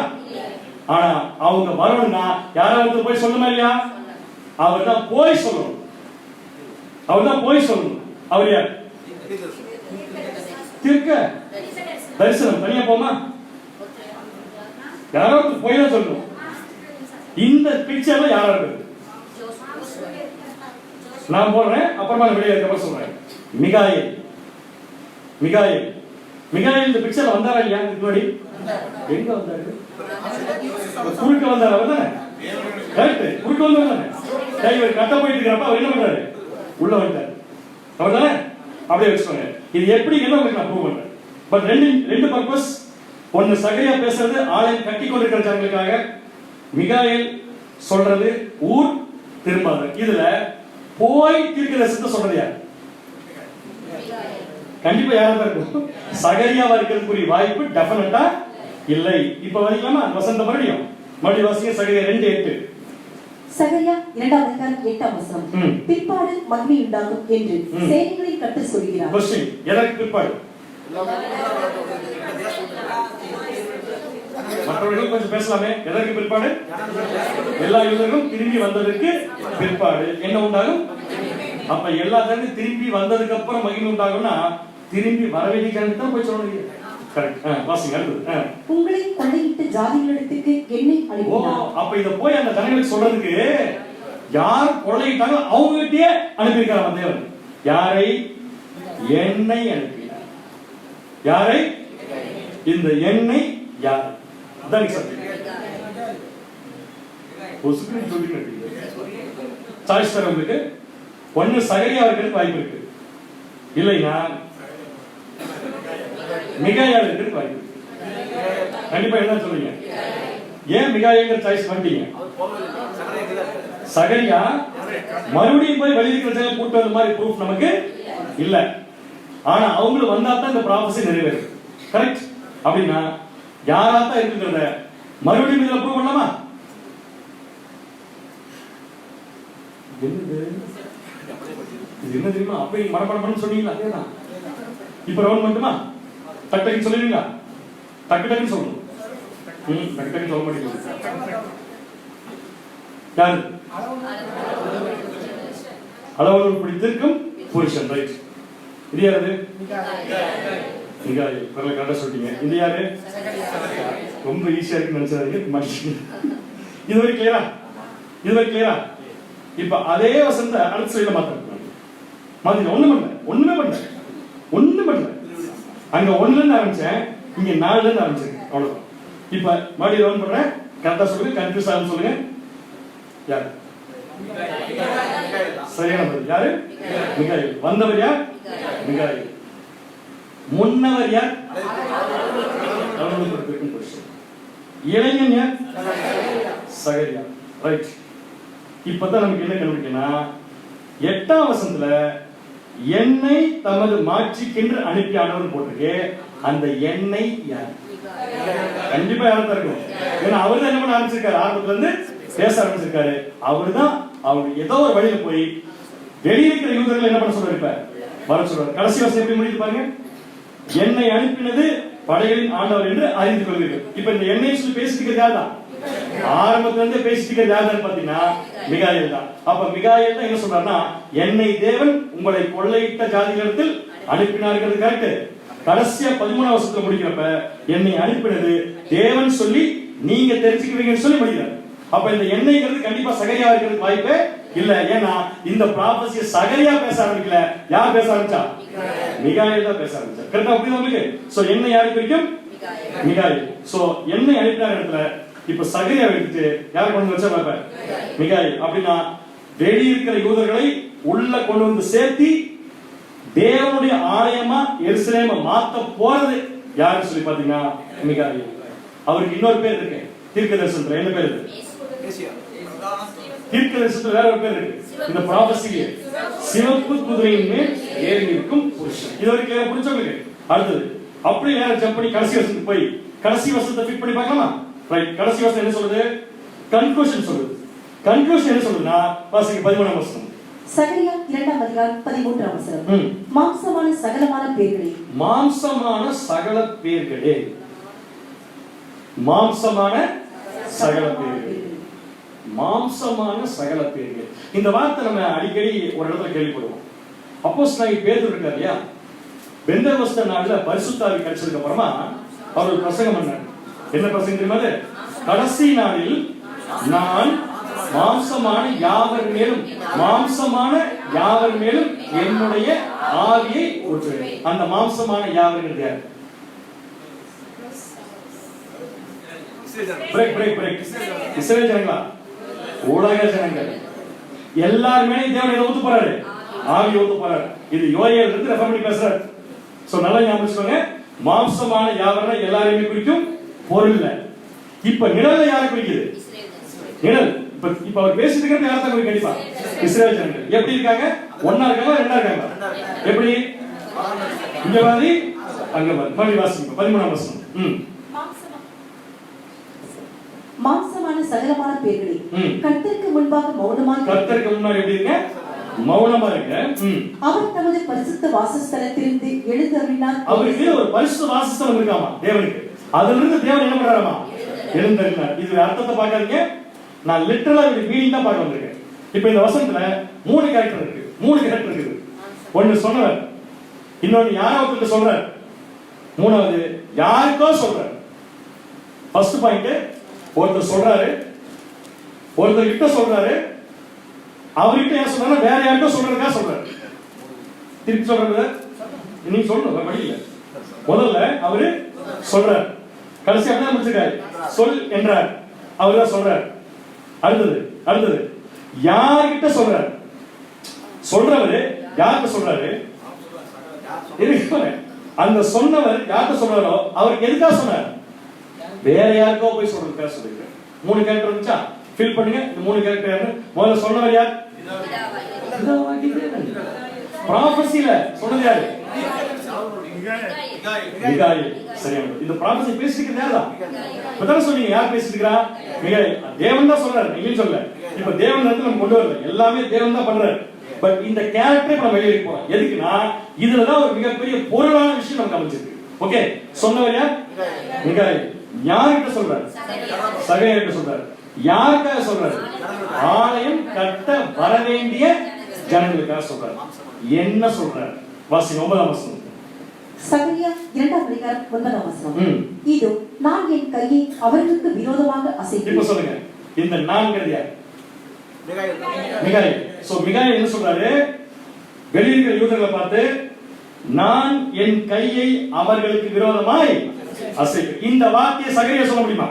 ஆனா அவங்க வரணும்னா யாராவது போய் சொல்லணுமா இல்லையா? அவர் தான் போய் சொல்லணும். அவர் தான் போய் சொல்லணும். அவர் யார்? தீர்க்க தரிசனம். தனியா போமா? யாராவது போய் தான் சொல்லணும். இந்த பிக்சர்ல யாராவது நான் போடுறேன், அப்புறமா வெளியே சொல்றேன். மிகாயேல். மிகாயேல். மிகாயேல் இந்த பிக்சர்ல வந்தாரா இல்லையா? முன்னாடி எங்க வந்தாரு? குறுக்க வந்தார். அவர் தானே? கரெக்ட். குறுக்க வந்தார் தானே? டைவர் கட்ட போயிட்டு இருக்கிறப்ப அவர் என்ன பண்றாரு? உள்ள வந்துட்டார். அவர் தானே? அப்படியே வச்சுக்கோங்க. இது எப்படி என்ன உங்களுக்கு நான் ப்ரூவ் பண்றேன். பட் ரெண்டு பர்பஸ். ஒன்னு சகரியா பேசுறது ஆலயம் கட்டி கொண்டிருக்கிற ஜனங்களுக்காக. மிகாயேல் சொல்றது ஊர் திரும்பாது. இதுல போய் தீர்க்கதரிசனத்தை சொல்றது யார்? கண்டிப்பா யாரா தான் இருக்கும்? சகரியாவா இருக்கிறதுக்குரிய வாய்ப்பு டெஃபினட்டா இல்லை. இப்ப வரைக்கலாமா? வசந்த மறுபடியும் வாசிங்க. சகரியா 2:8. சகரியா 2:8 பிற்பாடு மகிமை உண்டாகும் என்று சேனைகளை கர்த்தர் சொல்கிறார். கொஸ்டின், எதற்கு பிற்பாடு? மற்றவர்கள் கொஞ்சம் பேசலாமே. எதற்கு பிற்பாடு? எல்லா யூதர்களும் திரும்பி வந்ததற்கு பிற்பாடு என்ன உண்டாகும்? அப்ப எல்லா ஜனங்களும் திரும்பி வந்ததுக்கு அப்புறம் மகிமை உண்டாகும்னா திரும்பி வரவேண்டிய ஜனங்களுக்கு தான் போய் சொல்லணும். கரெக்ட். வாசிங்க. அடுத்து உங்களை கொள்ளையிட்ட ஜாதிகளிடத்துக்கு என்னை அனுப்பினார். அப்ப இத போய் அந்த ஜனங்களுக்கு சொல்றதுக்கு யார் கொள்ளையிட்டாங்க அவங்க கிட்டயே அனுப்பியிருக்காங்க தேவன். யாரை? என்னை அனுப்பினார். யாரை? இந்த எண்ணெய் யார்? அதான் சப்ஜெக்ட். ஒசுக்கு சொல்லிங்க. சாய்ஸ் தர உங்களுக்கு. ஒன்னு சகரியா இருக்கிறதுக்கு வாய்ப்பு இருக்கு. இல்லைன்னா மிகாயால் இருக்கிறதுக்கு வாய்ப்பு இருக்கு. கண்டிப்பா என்ன சொல்றீங்க? ஏன் மிகாயேங்கிற சாய்ஸ் பண்ணிட்டீங்க? சகரியா மறுபடியும் போய் வெளியிருக்கிற கூட்டு வந்த மாதிரி ப்ரூஃப் நமக்கு இல்ல. ஆனா அவங்களும் வந்தா தான் இந்த ப்ராபசி நிறைவேறும். கரெக்ட். அப்படின்னா யாரா தான் இருக்குங்கிறத மறுபடியும் இதுல ப்ரூவ் பண்ணலாமா? இது என்ன தெரியுமா? அப்ப நீங்க மடமடன்னு சொன்னீங்களா? அதேதான். இப்ப ரவுண்ட் மட்டுமா? டக்கு சொல்லுவீங்களா? டக்கு சொல்லணும். டக்கு சொல்ல மாட்டேங்குது. யாரு? அளவுகள் பிடித்திருக்கும் புருஷன். ரைட். இது யாரு? மிகாயேல். கரெக்டா சொல்லிட்டீங்க. இது யாரு? ரொம்ப ஈஸியா இருக்கு நினைச்சாதீங்க. இதுவரை கிளியரா? இதுவரை கிளியரா? இப்ப அதே வசந்த அடுத்த ஸ்லைட்ல மாத்திரம் ஒண்ணுமே பண்ணல. அங்க 1ல இருந்து ஆரம்பிச்சேன், இங்க 4ல இருந்து ஆரம்பிச்சிருக்கேன். அவ்வளவுதான். இப்ப மறுபடியும் ரவுண்ட் பண்றேன். கரெக்டா சொல்லுங்க. கன்ஃபியூஸ் ஆகும் சொல்லுங்க. யாரு? சரியான பதில். யாரு? மிகாயில். வந்தவர் யார்? மிகாயில். முன்னவர் யார்? அளவுநூல் பொறுத்திருக்கும் புருஷன். இளைஞன் யார்? சகரியா. ரைட். இப்பதான் நமக்கு என்ன கண்டுபிடிக்கணும்? 8ஆம் வசனத்துல என்னை தமது மாட்சிக்கென்று அனுப்பி ஆண்டவர் போட்டிருக்கு. அந்த எண்ணெய் யார்? கண்டிப்பா யாரும் தான் இருக்கும். ஏன்னா அவர் தான் என்ன பண்ண ஆரம்பிச்சிருக்காரு, ஆரம்பத்துல இருந்து பேச ஆரம்பிச்சிருக்காரு. அவருதான் அவர் ஏதோ ஒரு வழியில போய் வெளியிருக்கிற யூதர்கள் என்ன பண்ண சொல்றாரு, இப்ப வர சொல்றாரு. கடைசி வருஷம் எப்படி முடியுது பாருங்க. என்னை அனுப்பினது படைகளின் ஆண்டவர் என்று அறிந்து கொள்வீர்கள். இப்ப இந்த எண்ணெய் சொல்லி பேசிட்டு யார் தான்? ஆரம்பத்துல இருந்து பேசிட்டு யாருன்னு பாத்தீங்கன்னா மிகாயில் தான். அப்ப மிகாயில் தான் என்ன சொல்றாருன்னா, என்னை தேவன் உங்களை கொள்ளையிட்ட ஜாதிகளிடத்தில் அனுப்பினார்கள். கரெக்ட். கடைசியா 13ஆம் வருஷத்துல முடிக்கிறப்ப என்னை அனுப்பினது தேவன் சொல்லி நீங்க தெரிஞ்சுக்குவீங்கன்னு சொல்லி முடிக்கிறார். அப்ப இந்த எண்ணெய்ங்கிறது கண்டிப்பா சகரியா இருக்கிறதுக்கு வாய்ப்பே இல்ல. ஏன்னா இந்த ப்ராபசிய சகரியா பேச ஆரம்பிக்கல. யார் பேச ஆரம்பிச்சா? மிகாயில் தான் பேச ஆரம்பிச்சா. கரெக்டா புரியுது உங்களுக்கு? சோ எண்ணெய் யாருக்கு குறிக்கும்? மிகாயில். சோ எண்ணெய் அனுப்பினார் இடத்துல இப்ப சகரியா எடுத்துட்டு யார் கொண்டு வச்சா பாப்ப? மிகாயில். அப்படின்னா வெளியிருக்கிற யூதர்களை உள்ள கொண்டு வந்து சேர்த்தி தேவனுடைய ஆலயமா எருசலேமை மாத்த போறது யாருன்னு சொல்லி பாத்தீங்கன்னா மிகாயில். அவருக்கு இன்னொரு பேர் இருக்கு தீர்க்கதரிசனத்துல. என்ன பேர் இருக்கு? தீர்க்கதரிசனத்துல வேற ஒரு பேர் இருக்கு. இந்த ப்ராபசியிலே சிவப்பு குதிரையின் மேல் ஏறி நிற்கும் புருஷன். இது வரைக்கும் புரிஞ்சவங்களுக்கு. அடுத்தது அப்படியே நேரம் ஜம்ப் பண்ணி கடைசி வருஷத்துக்கு போய் கடைசி வருஷத்தை ஃபிட் பண்ணி பார்க்கலாமா? ரைட். கடைசி வருஷம் என்ன சொல்லுது? கன்க்ளூஷன் சொல்லுது. கன்க்ளூஷன் என்ன சொல்லுதுன்னா வாசிங்க 13ஆம் வருஷம். சகரியா 2ஆம் அதிகாரம் 13ஆம் வசனம். மாம்சமான சகலமான பேர்களே. மாம்சமான சகல பேர்களே. மாம்சமான சகல பேர்களே. மாம்சமான சகல பேர்களே. இந்த வார்த்தை நம்ம அடிக்கடி ஒரு இடத்துல கேள்விப்படுவோம். அப்போஸ்தலனாகிய பேதுரு இருக்கார் இல்லையா? பெந்தகோஸ்தே நாள்ல பரிசுத்த ஆவி கிடைச்சதுக்கு அப்புறமா அவர் பிரசங்கம் பண்ணார். என்ன பிரசங்கம் தெரியுமா? கடைசி நாளில் நான் மாம்சமான யாவர் மேலும் என்னுடைய ஆவியை ஊற்றுவேன். அந்த மாம்சமான யாவர் யார்? இஸ்ரவேல் ஜனங்களா? உலக ஜனங்கள் எல்லாருமே தேவனை ஊத்து போறாரு, ஆவியை ஊத்து போறாரு. இது யோயேல் இருந்து ரெஃபர் பண்ணி பேசுறாரு. சோ நல்லா ஞாபகம் வச்சுக்கோங்க. மாம்சமான யாவர்னா எல்லாரையுமே குறிக்கும் பொருள் இல்ல. இப்ப நிழல்ல யாரை குறிக்குது? நிழல். இப்ப அவர் பேசிட்டு இருக்கிறது யாரை தான் குறிக்கும்? கண்டிப்பா இஸ்ரவேல் ஜனங்கள். எப்படி இருக்காங்க? ஒண்ணா இருக்காங்களா ரெண்டா இருக்காங்களா? எப்படி? இங்க மாதிரி அங்க மாதிரி. மறுபடியும் வாசிங்க 13ஆம் வசனம். மாம்சமான சகலமான பேர்களே கர்த்தருக்கு முன்பாக மௌனமாய். கர்த்தருக்கு முன்பாக எப்படி இருங்க? மௌனமா இருங்க. அவர் தமது பரிசுத்த வாசஸ்தலத்திலிருந்து எழுந்தருளினார். அவருக்கு ஒரு பரிசுத்த வாசஸ்தலம் இருக்காமா தேவனுக்கு. அதிலிருந்து தேவன் என்ன பண்றாராமா? எழுந்தருளினார். இது அர்த்தத்தை பார்க்காதீங்க. நான் லிட்டரலா இந்த மீனிங் தான் பார்க்க வந்திருக்கேன். இப்ப இந்த வசனத்துல 3 கேரக்டர் இருக்கு. 3 கேரக்டர் இருக்குது. ஒன்னு சொன்னவர், இன்னொன்னு யாரோ ஒருத்தருக்கு சொல்றார், மூணாவது யாருக்கோ சொல்றார். ஃபர்ஸ்ட் பாயிண்ட், ஒருத்தர் சொல்றாரு, ஒருத்தர் கிட்ட சொல்றாரு, அவர்கிட்ட ஏன் சொல்றாரு? வேற யாருக்கோ சொல்றதுக்கா சொல்றாரு. திருப்பி சொல்றது நீங்க சொல்லணும் வழியில. முதல்ல அவரு சொல்றார், கடைசி என்ன முடிச்சிருக்காரு? சொல் என்றார், அவர்தான் சொல்றார். அடுத்தது யார்கிட்ட சொல்றாரு? சொல்றவரு யார்கிட்ட சொல்றாரு? அந்த சொன்னவர் யார்கிட்ட சொல்றாரோ அவருக்கு எதுக்காக சொன்னார்? வேற யாருக்கோ போய் சொல்றதுக்காக சொல்லிருக்காரு. 3 கேரக்டர் இருந்துச்சா? ஃபில் பண்ணுங்க. இந்த 3 கேரக்டர் யாரு? முதல்ல சொன்னவர் யார்? ப்ராபசில சொன்னது யாரு? மிகாயில். சரியான. இந்த ப்ராபசி பேசிட்டு யாருதான்? இப்பதான் சொன்னீங்க யார் பேசிட்டு இருக்கா? மிகாயில். தேவன் தான் சொல்றாரு, நீங்க சொல்ல. இப்ப தேவன் வந்து நம்ம கொண்டு வரல, எல்லாமே தேவன் தான் பண்றாரு. பட் இந்த கேரக்டரை நம்ம வெளியே போறோம். எதுக்குன்னா இதுலதான் ஒரு மிகப்பெரிய பொருளான விஷயம் நமக்கு அமைச்சிருக்கு. ஓகே, சொன்னவர் யார்? மிகாயில். யார்கிட்ட சொல்றாரு? சகரியாகிட்ட சொல்றாரு. யாருக்காக சொல்றாரு? ஆலயம் கட்ட வர வேண்டிய ஜனங்களுக்காக சொல்றாரு. என்ன சொல்றாரு? வாசிங்க 9ஆம் வசனம். சகரியா 2ஆம் அதிகாரம் 9ஆம் வசனம். இதோ நான் என் கையை அவர்களுக்கு விரோதமாக அசைத்தேன். இப்ப சொல்லுங்க, இந்த நான்கிறது யார்? மிகாயில். சோ மிகாயில் என்ன சொல்றாரு? வெளியிருக்கிற யூதர்களை பார்த்து நான் என் கையை அவர்களுக்கு விரோதமாய் அசைப்பேன். இந்த வார்த்தையை சகரியா சொல்ல முடியுமா?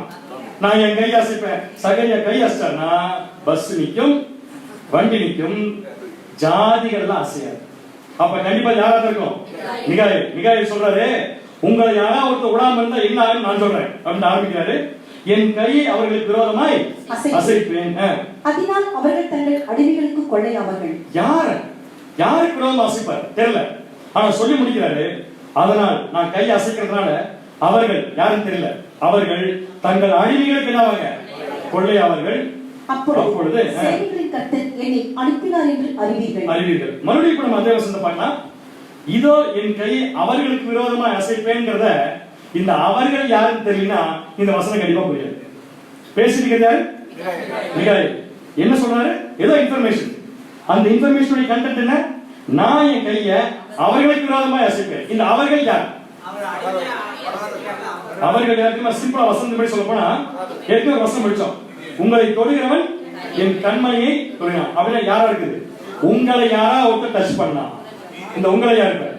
நான் என் கையை அசைப்பேன். சகரியா கை அசைச்சார்னா பஸ் நிக்கும், வண்டி நிற்கும், ஜாதிகள் எல்லாம் அசையாது. அப்ப கண்டிப்பா யாரா இருக்கும்? மிகாயில் சொல்றாரு, உங்களை யாராவது ஒருத்தர் விடாம இருந்தா என்ன ஆகும் நான் சொல்றேன் அப்படின்னு ஆரம்பிக்கிறாரு. என் கையை அவர்களுக்கு விரோதமாய் அசைப்பேன், அதனால் அவர்கள் தங்கள் அடிமைகளுக்கு கொள்ளையாவார்கள். யாருக்கு விரோதமா அசைப்பார் தெரியல, ஆனா சொல்லி முடிக்கிறாரு, அதனால் நான் கையை அசைக்கிறதுனால அவர்கள் யாரும் தெரியல, அவர்கள் தங்கள் அடிமைகளுக்கு என்னவாங்க? கொள்ளையாவார்கள். அப்பொழுது சேனைகளின் கர்த்தர் என்னை அனுப்பினார் என்று அறிவீர்கள். மறுபடியும் இப்ப நம்ம அதே வசனத்தை பார்க்கலாம். இதோ என் கையை அவர்களுக்கு விரோதமா அசைப்பேன்ங்கிறத, இந்த அவர்கள் யாருன்னு தெரியலனா இந்த வசனம் கண்டிப்பா புரியாது. பேசிக்கிறது யாரு? மிகாயில். என்ன சொல்றாரு? ஏதோ இன்ஃபர்மேஷன். அந்த இன்ஃபர்மேஷனுடைய கண்டென்ட் என்ன? நான் என் கையை அவர்களுக்கு விரோதமா அசைப்பேன். இந்த அவர்கள் யார்? அவர்கள் யாருக்குமா சிம்பிளா வசனம் படி சொல்ல போனா, ஏற்கனவே வசனம் படிச்சோம், உங்களை தொடுகிறவன் என் கண்மணியை தொடுகிறான். அப்படின்னா யாரா இருக்குது? உங்களை யாரா ஒருத்தர் டச் பண்ணா, இந்த உங்களை யாரு?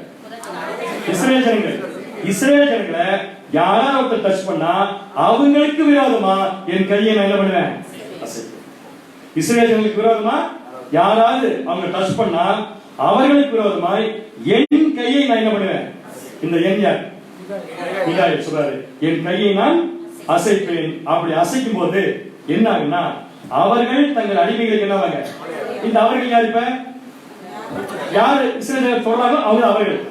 இஸ்ரேல் ஜனங்கள். இஸ்ரேல் ஜனங்களை யாரா ஒருத்தர் டச் பண்ணா அவங்களுக்கு விரோதமா என் கையை நான் என்ன பண்ணுவேன்? இஸ்ரேல் ஜனங்களுக்கு விரோதமா யாராவது அவங்க டச் பண்ணா அவர்களுக்கு விரோதமாய் என் கையை நான் என்ன பண்ணுவேன்? இந்த என் யார்? மிகாயில் சொல்றாரு, என் கையை நான் அசைப்பேன். அப்படி அசைக்கும் போது என்ன ஆகுனா, அவர்கள் தங்கள் அடிமைகளுக்கு என்னவாங்க? இந்த அவர்கள் யார்? இப்ப யாரு இஸ்ரேல் சொல்றாங்களோ அவங்க அவர்கள்.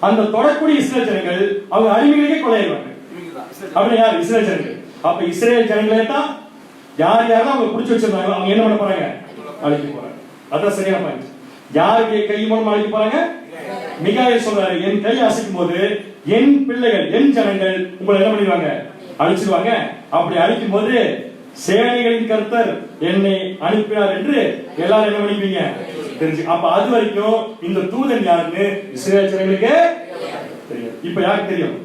அந்த தொடக்கூடிய இஸ்ரேல் ஜனங்கள் அவங்க அடிமைகளுக்கே கொள்ளையிடுவாங்க. அப்படி யார்? இஸ்ரேல் ஜனங்கள். அப்ப இஸ்ரேல் ஜனங்களே தான் யார் யாரெல்லாம் அவங்க பிடிச்சி வச்சிருந்தாங்களோ அவங்க என்ன பண்ண போறாங்க? அழிக்க போறாங்க. அதான் சரியான பாயிண்ட். யாருடைய கை மூலமா அழிக்க போறாங்க? மிகாயில் சொல்றாரு, என் கை அசைக்கும் போது என் பிள்ளைகள், என் ஜனங்கள் உங்களை என்ன பண்ணிடுவாங்க? அழிச்சிடுவாங்க. அப்படி அழிக்கும் போது சேனைகளின் கர்த்தர் என்னை அனுப்பினார் என்று எல்லாரும் என்ன பண்ணிப்பீங்க? தெரிஞ்சு. அப்ப அது வரைக்கும் இந்த தூதன் யாருன்னு இஸ்ரேல் ஜனங்களுக்கு தெரியும். இப்ப யாருக்கு தெரியும்?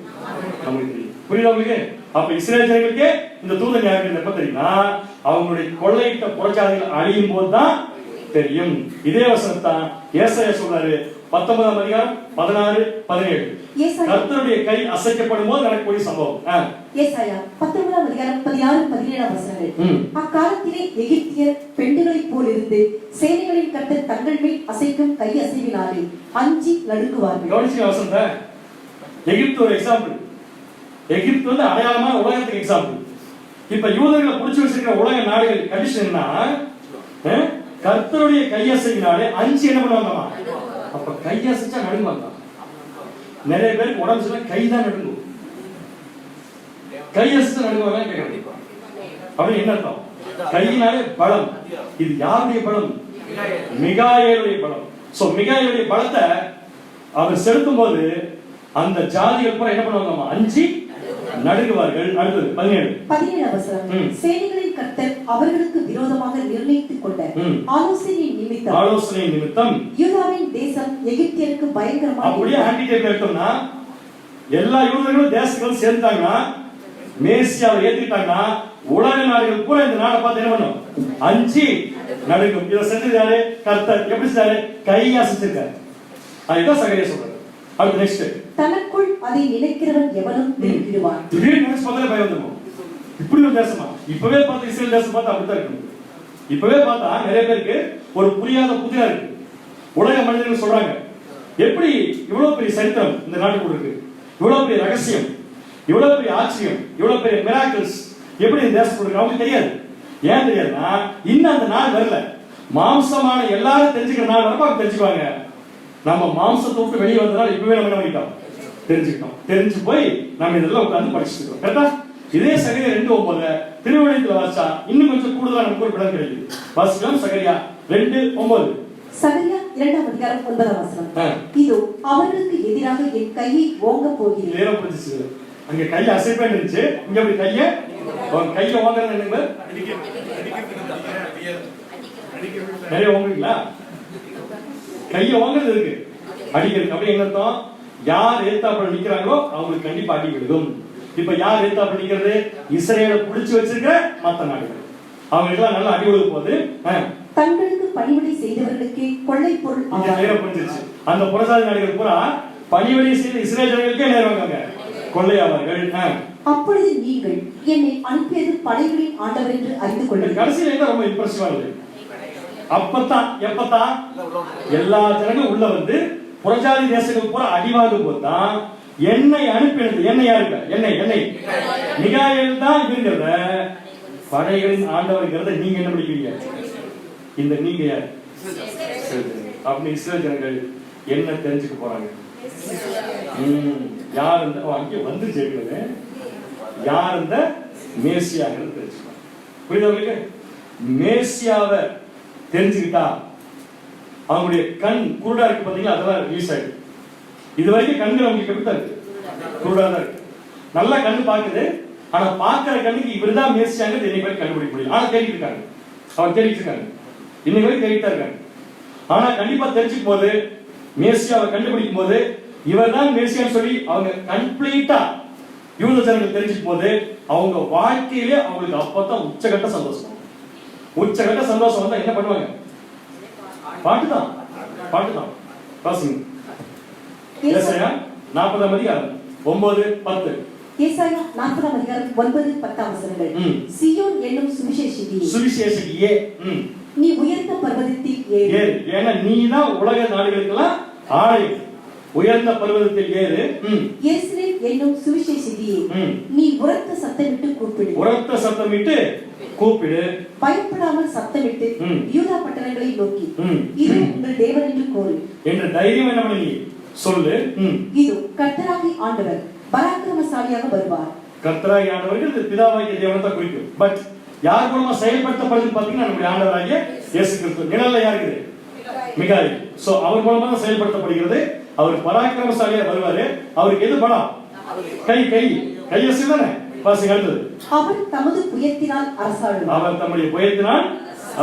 நமக்கு தெரியும். புரியுதா உங்களுக்கு? அப்ப இஸ்ரேல் ஜனங்களுக்கு இந்த தூதன் யாருக்கு எப்ப தெரியும்னா, அவங்களுடைய கொள்ளையிட்ட புறஜாதிகள் அழியும் போதுதான் தெரியும். இதே வசனத்தான் ஏசாயா சொல்றாரு, 19ஆம் அதிகாரம் 16, 17. கர்த்தருடைய கை அசைக்கப்படும் போது நடக்கக்கூடிய சம்பவம். ஏசாயா 19ஆம் அதிகாரம் 16, 17 வசனங்கள். அக்காலத்திலே எகிப்தியர் பெண்டுகளைப் போல் இருந்து சேனைகளின் கர்த்தர் தங்கள் மேல் அசைக்கும் கை அசைவினாலே அஞ்சி நடுங்குவார்கள். கவனிச்சு வசனத்தை. எகிப்து ஒரு எக்ஸாம்பிள். எகிப்து வந்து அடையாளமான உலகத்துக்கு எக்ஸாம்பிள். இப்ப யூதர்களை புடிச்சு வச்சிருக்கிற உலக நாடுகள் கண்டிஷன் என்ன? கர்த்தருடைய கையசையினாலே அஞ்சு என்ன பண்ணுவாங்கம்மா? அப்ப கையசைச்சா நடுங்குவாங்க. நிறைய பேருக்கு உடம்பு சரியில்லை, கைதான் நடுங்கும். கையசைச்சா நடுங்குவாங்க கேட்கறேன். அப்படி என்ன அர்த்தம்? கையினாலே பலம். இது யாருடைய பலம்? மிகாயேலுடைய பலம். சோ மிகாயேலுடைய பலத்தை அவர் செலுத்தும் போது அந்த ஜாதிகள் பூரா என்ன பண்ணுவாங்கம்மா? அஞ்சு நடுங்குவார்கள். அடுத்தது 17 வசனம். சேனைகளின் கர்த்தர் அவர்களுக்கு விரோதமாக நிர்ணயித்துக் கொண்ட ஆலோசனை நிமித்தம் யூதாவின் தேசம் எகிப்தியருக்கு பயங்கரமாக. அப்படியே ஹேண்டிகேப் எடுத்தோம்னா எல்லா யூதர்களும் தேசங்களும் சேர்ந்தாங்கன்னா, மேசியாவை ஏத்திட்டாங்கன்னா, உலக நாடுகள் பூரா இந்த நாடை பார்த்து என்ன பண்ணும்? அஞ்சு நடுங்கும். இதை செஞ்சது யாரு? கர்த்தர். எப்படி செஞ்சாரு? கையா செஞ்சிருக்காரு. அதுதான் சகரியா சொல்றாரு. அடுத்து நெக்ஸ்ட், தனக்குள் அதை நினைக்கிறவன் எவனும் நெருங்கிடுவான். திடீர்னு நினைச்சு பார்த்தாலே பயம் வந்துடும். இப்படி ஒரு தேசமா? இப்பவே பார்த்து இஸ்ரேல் தேசம் பார்த்து அப்படித்தான் இருக்கு. இப்பவே பார்த்தா நிறைய பேருக்கு ஒரு புரியாத புதிரா இருக்கு. உலக மனிதர்கள் சொல்றாங்க, எப்படி இவ்வளவு பெரிய சரித்திரம் இந்த நாட்டுக்குள்ள இருக்கு, இவ்வளவு பெரிய ரகசியம், இவ்வளவு பெரிய ஆச்சரியம், இவ்வளவு பெரிய மிராக்கிள்ஸ் எப்படி இந்த தேசத்துக்குள்ள இருக்கு? அவங்களுக்கு தெரியாது. ஏன் தெரியாதுன்னா, இன்னும் அந்த நாள் வரல. மாம்சமான எல்லாரும் தெரிஞ்சுக்கிற நாள் வரப்ப அவங்க தெரிஞ்சுக்குவாங்க. நம்ம மாம்சத்தை விட்டு வெளியே வந்ததால் இப்பவே நம்ம என்ன பண்ணிட்டோம்? தெரிஞ்சுக்கிட்டோம். தெரிஞ்சு போய் நம்ம இதெல்லாம் உட்கார்ந்து படிச்சுட்டு இருக்கோம். கரெக்டா? இதே சகரியா 2:9 திருவழியத்துல வாசிச்சா இன்னும் கொஞ்சம் கூடுதலா நமக்கு ஒரு படம் கிடைக்குது. வாசிக்கலாம். சகரியா 2:9. சகரியா 2ஆம் அதிகாரம் 9ஆம் வசனம். இதோ அவர்களுக்கு எதிராக என் கையை ஓங்க போகிறேன். நேரா புரிஞ்சுச்சு. அங்க கையை அசைப்பேன் இருந்துச்சு, இங்க அப்படி கையை ஓங்கறது என்னங்க? நிறைய ஓங்குறீங்களா? கையை ஓங்குறது இருக்கு, அடிக்கிறது. அப்படி என்ன அர்த்தம்? யார் ஏத்தாப்புல நிக்கிறாங்களோ அவங்களுக்கு கண்டிப்பா அடி விழுகும். இப்ப யார் ஏத்தாப்புல நிக்கிறது? இஸ்ரேலை புடிச்சு வச்சிருக்கிற மத்த நாடுகள். அவங்க எல்லாம் நல்லா அடி விழுக போது தங்களுக்கு பணிவிடை செய்தவர்களுக்கு கொள்ளை பொருள் புரிஞ்சிருச்சு. அந்த புறஜாதி நாடுகள் பூரா பணிவிடை செய்த இஸ்ரேல் ஜனங்களுக்கே நேர்வாங்க கொள்ளையாவார்கள். அப்பொழுது நீங்கள் என்னை அனுப்பியது படைகளின் ஆண்டவர் என்று அறிந்து கொள்ளுங்கள். கடைசியில ரொம்ப இம்ப்ரெசிவா இருக்கு. அப்பதான் எப்பதான் எல்லா ஜனங்களும் உள்ள வந்து புறஜாதி தேசங்கள் பூரா அடிவாங்கும் போதுதான் என்னை அனுப்பினது. என்ன யாருக்க? என்னை மிகாயேல் தான் இருக்கிறத படைகளின் ஆண்டவர்கிறத நீங்க என்ன படிக்கிறீங்க? இந்த நீங்க யார்? அப்படி இஸ்ரேல் ஜனங்கள் என்ன தெரிஞ்சுக்க போறாங்க? யார் இந்த அங்கே வந்து ஜெயிக்கிறது யார் இந்த மேசியாங்கிறது தெரிஞ்சுக்கலாம். புரியுதவர்களுக்கு? மேசியாவை தெரிஞ்சுக்கிட்டா அவங்களுடைய கண் குருடா இருக்கு பாத்தீங்களா, அதெல்லாம் ரிலீஸ் ஆயிடுது. இது வரைக்கும் கண்கள் அவங்களுக்கு எப்படி தான் இருக்கு? குருடா தான் இருக்கு. நல்லா கண்ணு பாக்குது, ஆனா பாக்குற கண்ணுக்கு இவர்தான் மேசியாங்கிறது இன்னைக்கு வரைக்கும் கண்டுபிடிக்க முடியும். ஆனா தேடிட்டு இருக்காங்க, அவர் தேடிட்டு இருக்காங்க, இன்னைக்கு வரைக்கும் தேடிட்டு இருக்காங்க. ஆனா கண்டிப்பா தெரிஞ்சுக்கும் போது, மேசியாவை கண்டுபிடிக்கும் போது இவர் தான் மேசியான்னு சொல்லி அவங்க கம்ப்ளீட்டா யூத ஜனங்கள் தெரிஞ்சுக்கும் போது அவங்க வாழ்க்கையிலே அவங்களுக்கு அப்பதான் உச்சகட்ட சந்தோஷம். உச்சகட்ட சந்தோஷம் வந்தா என்ன பண்ணுவாங்க? பாட்டுதான் வாசிங்க. ஏசாயா 40ஆம் அதிகாரம் 9, 10. ஏசாயா 40ஆம் அதிகாரம் 9, 10 வசனங்கள். சீயோன் என்னும் சுவிசேஷகியே, நீ உயர்ந்த பர்வதத்தில் ஏறு. ஏன்னா நீ தான் உலக நாடுகளுக்கெல்லாம் ஆலயம். உயர்ந்த பர்வதத்தில் ஏறு. எருசலேம் என்னும் சுவிசேஷகியே, நீ உரத்த சத்தமிட்டு கூப்பிடு. உரத்த சத்தமிட்டு கூப்பிடு. பயப்படாமல் சத்தமிட்டு யூதா பட்டணங்களை நோக்கி இது உங்கள் தேவன் என்று கூறு என்று தைரியம் என்ன பண்ணி சொல்லு. இது கர்த்தராகிய ஆண்டவர் பராக்கிரமசாலியாக வருவார். கர்த்தராகிய ஆண்டவர்கள் பிதாவாகிய தேவனை தான் குறிக்கும். பட் யார் மூலமா செயல்படுத்தப்படுதுன்னு பாத்தீங்கன்னா நம்முடைய ஆண்டவராகிய இயேசு கிறிஸ்து. நிழல்ல யார் இருக்குது? மிகாயில். சோ அவர் மூலமா தான் செயல்படுத்தப்படுகிறது. அவர் பராக்கிரமசாலியா வருவாரு. அவருக்கு எது பலம்? கையசு தானே. வாசிங்க அடுத்தது. அவர் தமது புயத்தினால் அரசாளுவார். அவர் தம்முடைய புயத்தினால்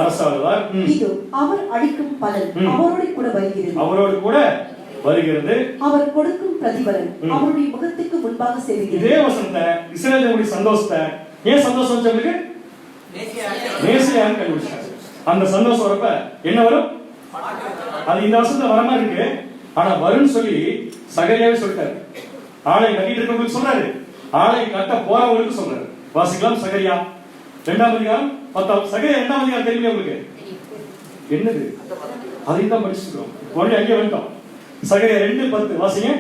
அரசாளுவார். இது அவர் அளிக்கும் பலன் அவரோடு கூட வருகிறது. அவரோடு கூட வருகிறது. அவர் கொடுக்கும் பிரதிபலன் அவருடைய முகத்துக்கு முன்பாக செல்கிறது. இதே வசனத்தை இஸ்ரவேலுடைய சந்தோஷத்தை ஏன் சந்தோஷம் வச்சவங்களுக்கு மேசியான்னு கண்டுபிடிச்சாங்க. அந்த சந்தோஷம் வரப்ப என்ன வரும்? அது இந்த வருஷத்துல வரமா இருக்கு, ஆனா வரும்னு சொல்லி சகரியாவே சொல்லிட்டாரு. ஆலயம் கட்டிட்டு இருக்கவங்களுக்கு சொல்றாரு, ஆலயம் கட்ட போறவங்களுக்கு சொல்றாரு. வாசிக்கலாம் சகரியா 2ஆம் அதிகாரம் 10. சகரியா 2ஆம் அதிகாரம் தெரியுமா உங்களுக்கு? என்னது? அதையும் தான் படிச்சுக்கிறோம். உடனே அங்கே வந்துட்டோம். சகரியா 2:10 வாசிங்க.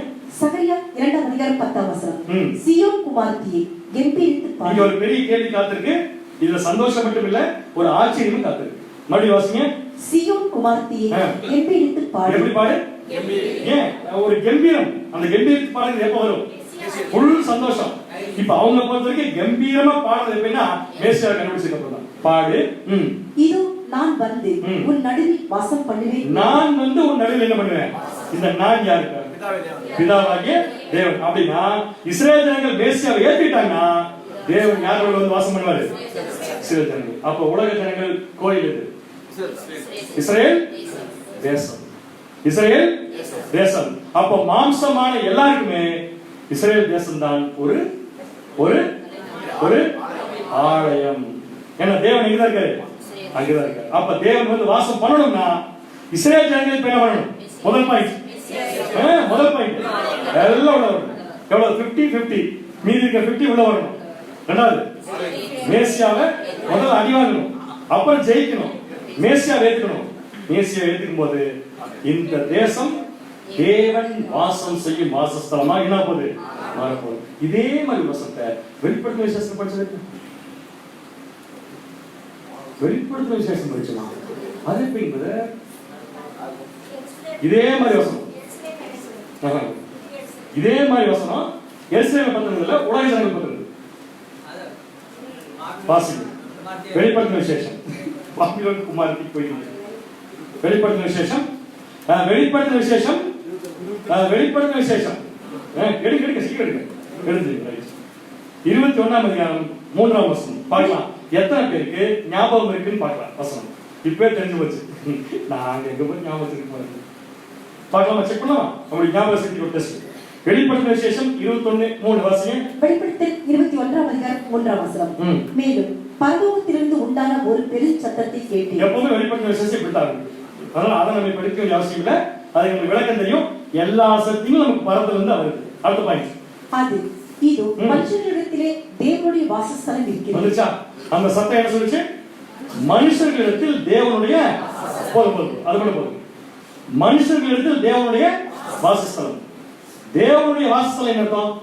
சகரியா 2ஆம் அதிகாரம் 10 வசனம். சீயோன் குமாரத்தியே கெம்பீரித்து பாடு. இங்க ஒரு பெரிய கேள்வி காத்திருக்கு. இதுல சந்தோஷம் மட்டும் இல்ல, ஒரு ஆச்சரியமும் காத்திருக்கு. மறுபடியும் வாசிங்க. சீயோன் குமாரத்தியே கெம்பீரித்து பாடு. எப்படி பாடு? ஏன் ஒரு கம்பீரம்? அந்த கம்பீரித்து பாடுறது எப்ப வரும்? ஃபுல் சந்தோஷம். இப்ப அவங்க பொறுத்த வரைக்கும் கம்பீரமா பாடுறது எப்படின்னா மேசியா கண்டுபிடிச்சிருக்கதான் பாடு. இதோ நான் வந்து உன் நடுவில் வாசம் பண்ணுவேன். நான் வந்து உன் நடுவில் என்ன பண்ணுவேன்? இந்த நான் யாருக்கு? பிதாவாகிய தேவன். அப்படின்னா இஸ்ரேல் ஜனங்கள் மேசியாவை ஏத்துக்கிட்டாங்கன்னா தேவன் யாரோட வந்து வாசம் பண்ணுவாரு? இஸ்ரேல் ஜனங்கள். அப்ப உலக ஜனங்கள் கோயில் எது? இஸ்ரேல் தேசம். இஸ்ரேல் தேசம். அப்ப மாம்சமான எல்லாருக்குமே இஸ்ரேல் தேசம் தான் ஒரு ஒரு ஒரு ஆலயம். ஏன்னா தேவன் எங்கதான் இருக்காரு? அங்கதான் இருக்காரு. அப்ப தேவன் வந்து வாசம் பண்ணணும்னா இஸ்ரேல் ஜனங்கள் என்ன பண்ணணும்? முதல் பாயிண்ட் எல்லாம் உள்ள வரணும். எவ்வளவு? 50-50. மீதி இருக்க 50 உள்ள வரணும். ரெண்டாவது மேசியாவை முதல்ல அடி வாங்கணும், அப்புறம் ஜெயிக்கணும். மேசியாவை ஏத்துக்கணும். மேசியாவை ஏத்துக்கும் போது இந்த தேசம் தேவன் வாசம் செய்யும் வாசஸ்தலமா என்ன போகுது? மாறப்போகுது. இதே மாதிரி வசனத்தை வெளிப்படுத்தின விசேஷம் படிச்சது. வெளிப்படுத்தின விசேஷம் படிச்சலாம். அது என்பது இதே மாதிரி வசனம். இதே மாதிரி வசனம் எருசலேம் பத்திரத்துல உலக ஜனங்கள் பத்திரது வாசிங்க. வெளிப்படுத்தின விசேஷம் பாபிலோன் குமாரத்திக்கு போயிட்டு வெளிப்படுத்தின விசேஷம் வெளிப்படுத்தின விசேஷம் வெளிப்படுத்தின விசேஷம் எடுக்க சீக்கிரம் எடுங்க. 21ஆம் அதிகாரம் 3ஆம் வசனம் பார்க்கலாம். எத்தனை பேருக்கு ஞாபகம் இருக்குன்னு பார்க்கலாம். வசனம் இப்பவே தெரிஞ்சு போச்சு. நாங்க எங்க போய் ஞாபகம் இருக்கு பார்க்கலாமா? செக் பண்ணலாமா? உங்களுக்கு ஞாபக சக்தி ஒரு டெஸ்ட். வெளிப்படுத்தின விசேஷம் 21:3 வாசிங்க. வெளிப்படுத்தல் 21ஆம் அதிகாரம் 3ஆம் வசனம். மேலும் பரலோகத்திலிருந்து உண்டான ஒரு பெரும் சத்தத்தை கேட்டேன். எப்பவுமே வெளிப்படுத்தின விசேஷம் இப்படித்தான். அதனால அதை நம்ம படிக்க வேண்டிய அவசியம் இல்லை. அது உங்களுக்கு விளக்கம் தெரியும். எல்லா சக்தியும் நமக்கு பரத்துல இருந்து வருது. அடுத்த பாயிண்ட். அது இது மனுஷர்களிடத்திலே தேவனுடைய வாசஸ்தலம் இருக்கிறது. வந்துச்சா? அந்த சத்தம் என்ன சொல்லுச்சு? மனுஷர்களிடத்தில் தேவனுடைய போதும் அது கூட போதும். மனுஷர்களிடத்தில் தேவனுடைய வாசஸ்தலம். தேவனுடைய வாசஸ்தலம் என்ன அர்த்தம்?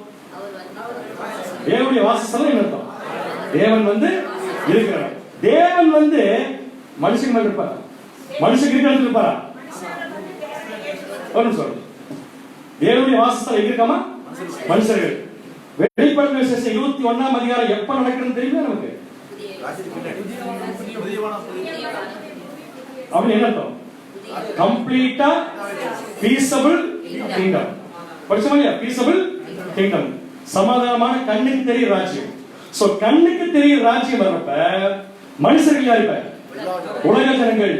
தேவனுடைய வாசஸ்தலம் என்ன அர்த்தம்? தேவன் வந்து இருக்கிறார். தேவன் வந்து மனுஷன் மேல இருப்பாரா? மனுஷன் இருக்கிற இடத்துல இருப்பாரா? ஒரு நிமிஷம். தேவனுடைய வாசஸ்தலம் எங்க இருக்காமா? மனுஷர்கள். வெளிப்படுத்தின விசேஷம் 21ஆம் அதிகாரம் எப்ப நடக்குதுன்னு தெரியுமா நமக்கு? அப்படி என்ன அர்த்தம்? கம்ப்ளீட்டா பீசபிள் கிங்டம். படிச்சோமா இல்லையா? பீசபிள் கிங்டம், சமாதானமான கண்ணுக்கு தெரியும் ராஜ்யம். சோ கண்ணுக்கு தெரியும் ராஜ்யம் வர்றப்ப மனுஷர்கள் யார்? இப்ப உலக ஜனங்கள்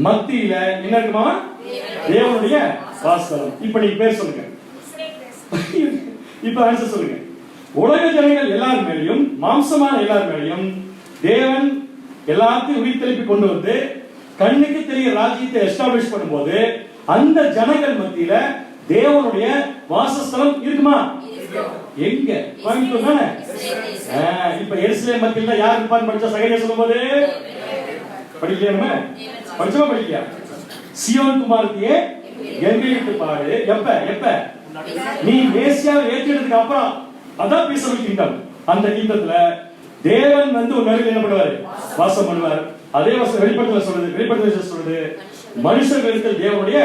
மத்தியில என்ன இருக்குமா? தேவனுடைய வாசஸ்தலம். இப்ப நீங்க பேர் சொல்லுங்க. இப்ப ஆன்சர் சொல்லுங்க. உலக ஜனங்கள் எல்லார் மேலையும், மாம்சமான எல்லார் மேலையும் தேவன் எல்லாத்தையும் உயிர்த்தெழுப்பி கொண்டு வந்து கண்ணுக்கு தெரிய ராஜ்யத்தை எஸ்டாப்ளிஷ் பண்ணும்போது அந்த ஜனங்கள் மத்தியில தேவனுடைய வாசஸ்தலம் இருக்குமா? எங்க? கோயம்புத்தூர் தானே? இப்ப எருசலேம் மத்தியில யார் இருப்பான்னு படிச்சா சகரியா சொல்லும்போது படிக்கலையா? படிச்சோமா படிக்கலையா? சியோன் குமாரத்தியே எங்கிட்டு பாடு. எப்ப எப்ப நீ மேசியாவை ஏற்றினதுக்கு அப்புறம் அதான் பீசபிள் கிங்டம். அந்த கிங்டத்துல தேவன் வந்து ஒரு நடுவில் என்ன பண்ணுவாரு? வாசம் பண்ணுவார். அதே வாசம் வெளிப்படுத்தல சொல்றது, வெளிப்படுத்தல சொல்றது மனுஷர்களுக்கு தேவனுடைய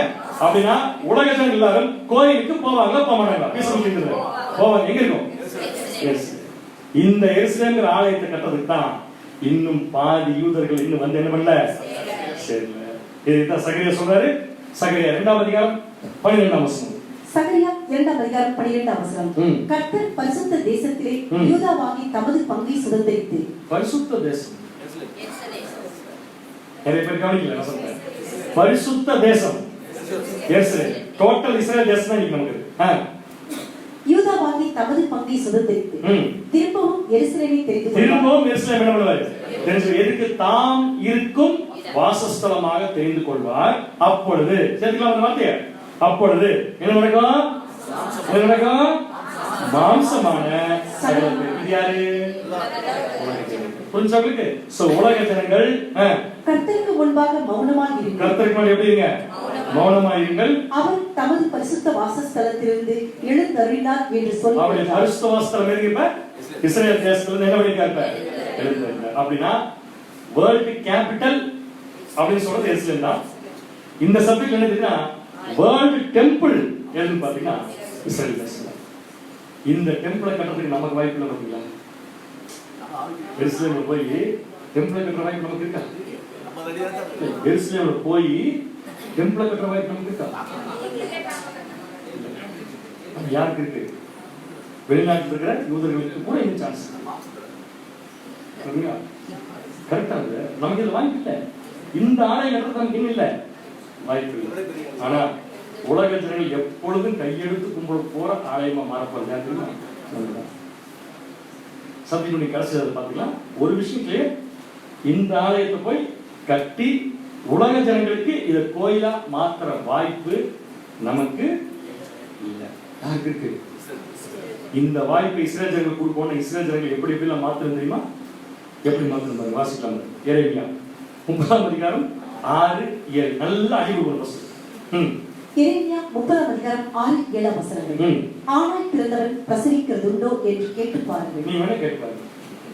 அப்படின்னா உலக ஜனங்கள் எல்லாரும் கோயிலுக்கு போவாங்களா போக மாட்டாங்களா? பீசபிள் கிங்டத்துல போவாங்க. எங்க இருக்கும்? இந்த எருசலேம்ங்கிற ஆலயத்தை கட்டுறதுக்கு தான் இன்னும் பாதி யூதர்கள் இன்னும் வந்து என்ன பண்ணல? சரி, இதுதான் சகரியா சொல்றாரு. சகரியா 2ஆம் அதிகாரம் 12ஆம் வசனம். சகரியா 2ஆம் அதிகாரம் 12ஆம் வசனம். கர்த்தர் பரிசுத்த தேசத்திலே யூதாவாகி தமது பங்கை சுதந்தரித்து. பரிசுத்த தேசம் நிறைய பேர் கவனிக்கல நான் சொல்றேன். பரிசுத்த தேசம் எருசலேம், டோட்டல் இஸ்ரேல் தேசம் தான் நமக்கு. யூதாவாகி தமது பங்கை சுதந்தரித்து திரும்பவும் எருசலேமை தெரிந்து கொண்டார். திரும்பவும் எருசலேம் என்ன பண்ணுவார்? தெரிந்து எதுக்கு? தாம் இருக்கும் வாசஸ்தலமாக தெரிந்து கொள்வார். அப்பொழுது சேர்த்துக்கலாம் அந்த வார்த்தையை. அப்பொழுது என்ன நடக்கும்? என்ன நடக்கும்? மாம்சமான இது யாரு? புரிஞ்சவங்களுக்கு உலக ஜனங்கள் கர்த்தருக்கு முன்பாக மௌனமாக இருங்கள். கர்த்தருக்கு முன்னாடி எப்படி இருங்க? மௌனமாக இருங்கள். அவர் தமது பரிசுத்த வாசஸ்தலத்திலிருந்து எழுந்தருளினார் என்று சொல்லி அவருடைய பரிசுத்த வாசஸ்தலம் எங்க? இப்ப இஸ்ரேல் தேசத்துல என்ன பண்ணிருக்காரு? எழுந்தருளினார். அப்படின்னா வேர்ல்ட் கேபிட்டல் அப்படின்னு சொல்றது எருசலேம் தான். இந்த சப்ஜெக்ட் என்ன தெரியுமா? வேர்ல்ட் டெம்பிள் எதுன்னு பாத்தீங்கன்னா இஸ்ரேல் தேசம். இந்த டெம்பிளை கட்டுறதுக்கு நமக்கு வாய்ப்பு இல்லை. பாத்தீங்களா? எருசலேம்ல போய் டெம்பிளை கட்டுற வாய்ப்பு நமக்கு இருக்கா? எருசலேம்ல போய் டெம்பிளை கட்டுற வாய்ப்பு நமக்கு இருக்கா? யாருக்கு இருக்கு? வெளிநாட்டில் இருக்கிற யூதர்களுக்கு கூட இந்த சான்ஸ் கரெக்டா இருக்கு. நமக்கு இது வாய்ப்பு இல்லை. இந்த ஆலயம் கட்டுறது நமக்கு இன்னும் இல்லை, வாய்ப்பு இல்லை. ஆனா உலக ஜனங்கள் எப்பொழுதும் கையெழுத்து கும்பிட போற ஆலயமா மாறப்படுது. சத்தியம் நீ கடைசி பாத்தீங்களா? ஒரு விஷயத்திலே இந்த ஆலயத்தை போய் கட்டி உலக ஜனங்களுக்கு இதை கோயிலா மாத்துற வாய்ப்பு நமக்கு இல்லை. யாருக்கு இருக்கு? இந்த வாய்ப்பை இஸ்ரேல் ஜனங்களுக்கு கொடுப்போம். இஸ்ரேல் ஜனங்கள் எப்படி எப்படி மாத்திரம் தெரியுமா? எப்படி மாத்திரம் வாசிக்கலாம். எரேமியா 30ஆம் அதிகாரம் 6, 7 நல்ல அறிவு கொண்டு எரேமியா 30ஆம் அதிகாரம் 6, 7 வசனங்கள். ஆணாய் பிறந்தவன் பிரசவிக்கிறதுண்டோ என்று கேட்டு பாருங்கள். நீ வேணா கேட்டு பாருங்க.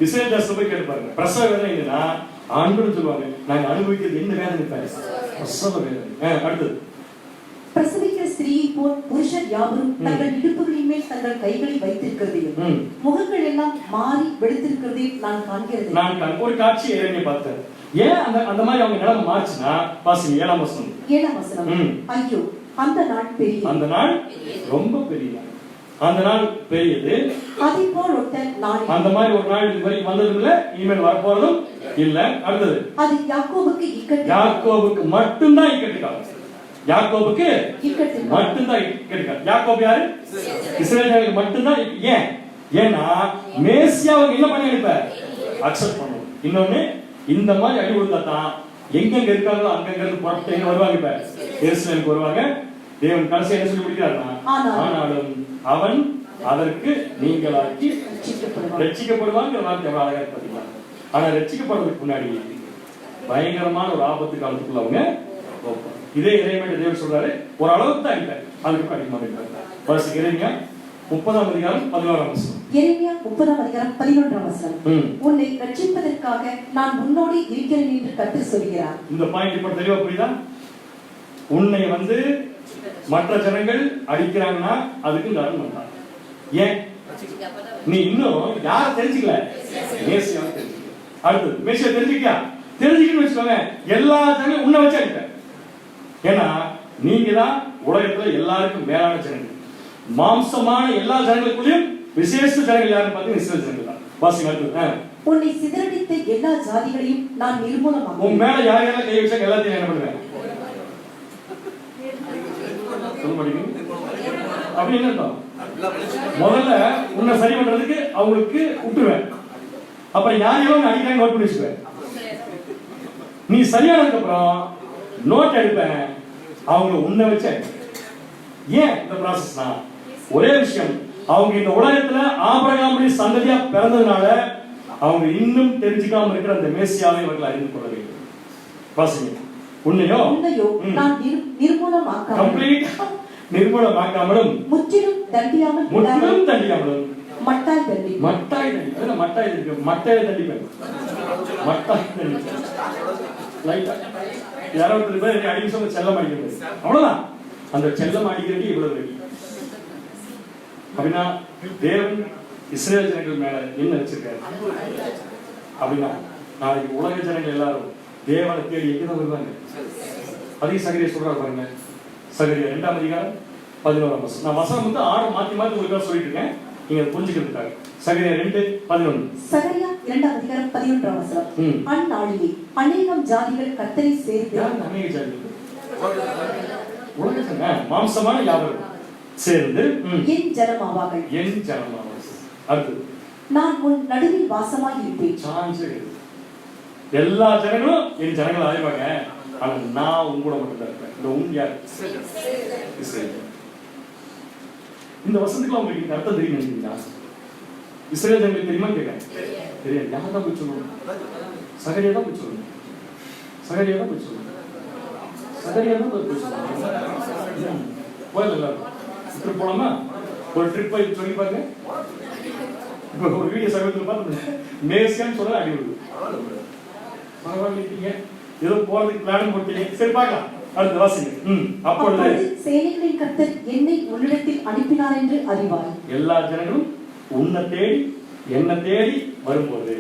இஸ்ரேல் தேசத்துல போய் கேட்டு பாருங்க. பிரசவ வேதனை என்னன்னா ஆண்களும் சொல்லுவாங்க, நாங்க அனுபவிக்கிறது என்ன வேதனை பாரு? பிரசவ வேதனை. அடுத்தது பிரசவிக்கிற ஸ்திரீயை போல் புருஷர் யாவரும் தங்கள் இடுப்புகளின் மேல் தங்கள் கைகளை வைத்திருக்கிறதையும் முகங்கள் எல்லாம் மாறி வெளுத்திருக்கிறதையும் நான் காண்கிறேன். நான் ஒரு காட்சி எரேமியா பார்த்தேன். ஏன் அந்த மாதிரி அவங்க நிலைமை மாறுச்சுன்னா வாசிங்க 7ஆம் வசனம். 7ஆம் வசனம். ஐயோ அந்த நாள் பெரிய, அந்த நாள் ரொம்ப பெரிய, அந்த நாள் பெரியது. அதே போல் ஒட்ட நாள், அந்த மாதிரி ஒரு நாள் இதுவரைக்கும் வந்ததும் இல்ல, இனிமேல் வரப்போறதும் இல்ல. அடுத்தது அது யாக்கோபுக்கு இக்கட்டு. யாக்கோபுக்கு மட்டும்தான் இக்கட்டு காலம். யாக்கோபுக்கு இக்கட்டு மட்டும்தான் இக்கட்டு காலம். யாக்கோபு யாரு? இஸ்ரவேலுக்கு மட்டும்தான். ஏன்? ஏன்னா மேசியாவை என்ன பண்ணி அனுப்ப அக்செப்ட் பண்ணணும். இன்னொன்னு இந்த மாதிரி அடி கொடுத்தா தான் எங்கெங்க இருக்காங்களோ அங்கங்க இருந்து புறப்பட்டு எங்க வருவாங்க? இப்ப எருசலேமுக்கு வருவாங்க. தேவன் கடைசி என்ன சொல்லி முடிக்கிறார்னா, ஆனாலும் அவன் அதற்கு நீங்களாக்கி ரட்சிக்கப்படுவாங்க. வார்த்தை எவ்வளவு அழகா பாத்தீங்களா? ஆனா ரட்சிக்கப்படுறதுக்கு முன்னாடி பயங்கரமான ஒரு ஆபத்து காலத்துக்குள்ள அவங்க இதே இறைமையில தேவன் சொல்றாரு, ஒரு அளவுக்கு தான் அடிப்பேன், அதுக்கு அதிகமாக அடிப்பார். வாசிக்க எரேமியா 30ஆம் அதிகாரம் 11ஆம் வசனம். எரேமியா 30ஆம் அதிகாரம் 11ஆம் வசனம். உன்னை ரட்சிப்பதற்காக நான் உன்னோடு இருக்கிறேன் என்று கர்த்தர் சொல்கிறார். இந்த பாயிண்ட் இப்ப தெளிவா புரியுதா? உன்னை மற்ற ஜனங்கள் அடிக்கிறாங்கன்னா அதுக்கு காரணம் தான். ஏன் நீ இன்னும் யார தெரிஞ்சுக்கல? மேசியாவை தெரிஞ்சுக்கல. அடுத்து மேசியா தெரிஞ்சுக்கியா? தெரிஞ்சுக்கணும்னு வச்சுக்கோங்க, எல்லா ஜனங்களும் உன்னை வச்சு அடிப்பேன். ஏன்னா நீங்க தான் உலகத்துல எல்லாருக்கும் மேலான ஜனங்கள். மாம்சமான எல்லா ஜனங்களுக்குள்ளயும் விசேஷ ஜனங்கள் யாருன்னு பார்த்தீங்கன்னா இஸ்ரவேல் ஜனங்கள் தான். வாசிங்க அடுத்து. உன்னை சிதறடித்த எல்லா ஜாதிகளையும் நான் நிர்மூலமாக்குவேன். உன் மேல யார் யாரெல்லாம் கை வச்சாங்க எல்லாத்தையும் என்ன பண்ணுவேன்? சொல்ல மாட்டீங்க? அப்படி என்ன அர்த்தம்? முதல்ல உன்னை சரி பண்றதுக்கு அவங்களுக்கு விட்டுருவேன். அப்புறம் யாரையும் அடிக்கிறாங்க நோட் பண்ணி வச்சுக்குவேன். நீ சரியானதுக்கு அப்புறம் நோட் எடுப்பேன், அவங்க உன்னை வச்ச. ஏன் இந்த ப்ராசஸ்னா ஒரே விஷயம், அவங்க இந்த உலகத்துல ஆபிரகாமுடைய சந்ததியா பிறந்ததுனால அவங்க இன்னும் தெரிஞ்சுக்காம இருக்கிற அந்த மேசியாவை அவர்கள் அறிந்து கொள்ள வேண்டும். வாசிங்க. உன்னையோ நான் நிர்மூலமாக்காமலும் முற்றிலும் தண்டியாமலும் மட்டாய் தண்டிப்பேன். மட்டாய் தண்டிப்பேன். யாராவது பேர் அடிக்க சொல்ல செல்லம் அடிக்கிறது, அவ்வளவுதான். அந்த செல்லம் அடிக்கிறது இவ்வளவு ரெடி. அப்படின்னா தேவன் இஸ்ரேல் ஜனங்கள் மேல என்ன வச்சிருக்காரு அப்படின்னா, நாளைக்கு உலக ஜனங்கள் எல்லாரும் தேவனை தேடி எங்கதான் வருவாங்க. அதையும் சகரியா சொல்றாரு பாருங்க. சகரியா 2ஆம் அதிகாரம் 11ஆம் வசனம். நான் வசனம் 6 மாத்தி உங்களுக்கு சொல்லிட்டு இருக்கேன், நீங்க புரிஞ்சுக்கிறதுக்காக. சகரியா 2:11. சகரியா 2ஆம் அதிகாரம் 11ஆம் வசனம். அந்நாளிலே அநேகம் ஜாதிகள் கர்த்தரை சேர்ந்து. அநேக ஜாதிகள் உலக ஜனங்கள் மாம்சமான யாவரும் சேர்ந்து என் ஜனமாவார்கள். அடுத்து நான் உன் நடுவில் வாசமாய் இருப்பேன். எல்லா ஜனங்களும் என் ஜனங்கள் ஆயிடுவாங்க, ஆனா நான் உன் கூட மட்டும் தான் இருப்பேன். இந்த உன் யார்? இஸ்ரேல். இந்த வசனத்துக்கு உங்களுக்கு அர்த்தம் தெரியும் நினைக்கிறீங்களா? இஸ்ரேல் ஜனங்களுக்கு தெரியுமா கேட்கிறேன்? தெரியாது. யார் தான் போய் சொல்லணும்? சகரியா தான் போய் சொல்லணும். சகரியா தான் போய் சொல்லணும். போயிடல ட்ரிப் போலாமா? ஒரு ட்ரிப் போய் சொல்லி பாருங்க. இப்ப ஒரு வீடியோ சமயத்தில் பார்த்து மேசியான்னு சொல்ல அடி விடுது. பரவாயில்ல, ஏதோ போறதுக்கு பிளான் போட்டீங்க, சரி பார்க்கலாம். அடுத்த வாசிங்க. அப்பொழுது சேனைகளின் கர்த்தர் என்னை உன்னிடத்தில் அனுப்பினார் என்று அறிவாய். எல்லா ஜனங்களும் உன்னை தேடி என்ன தேடி வரும்போது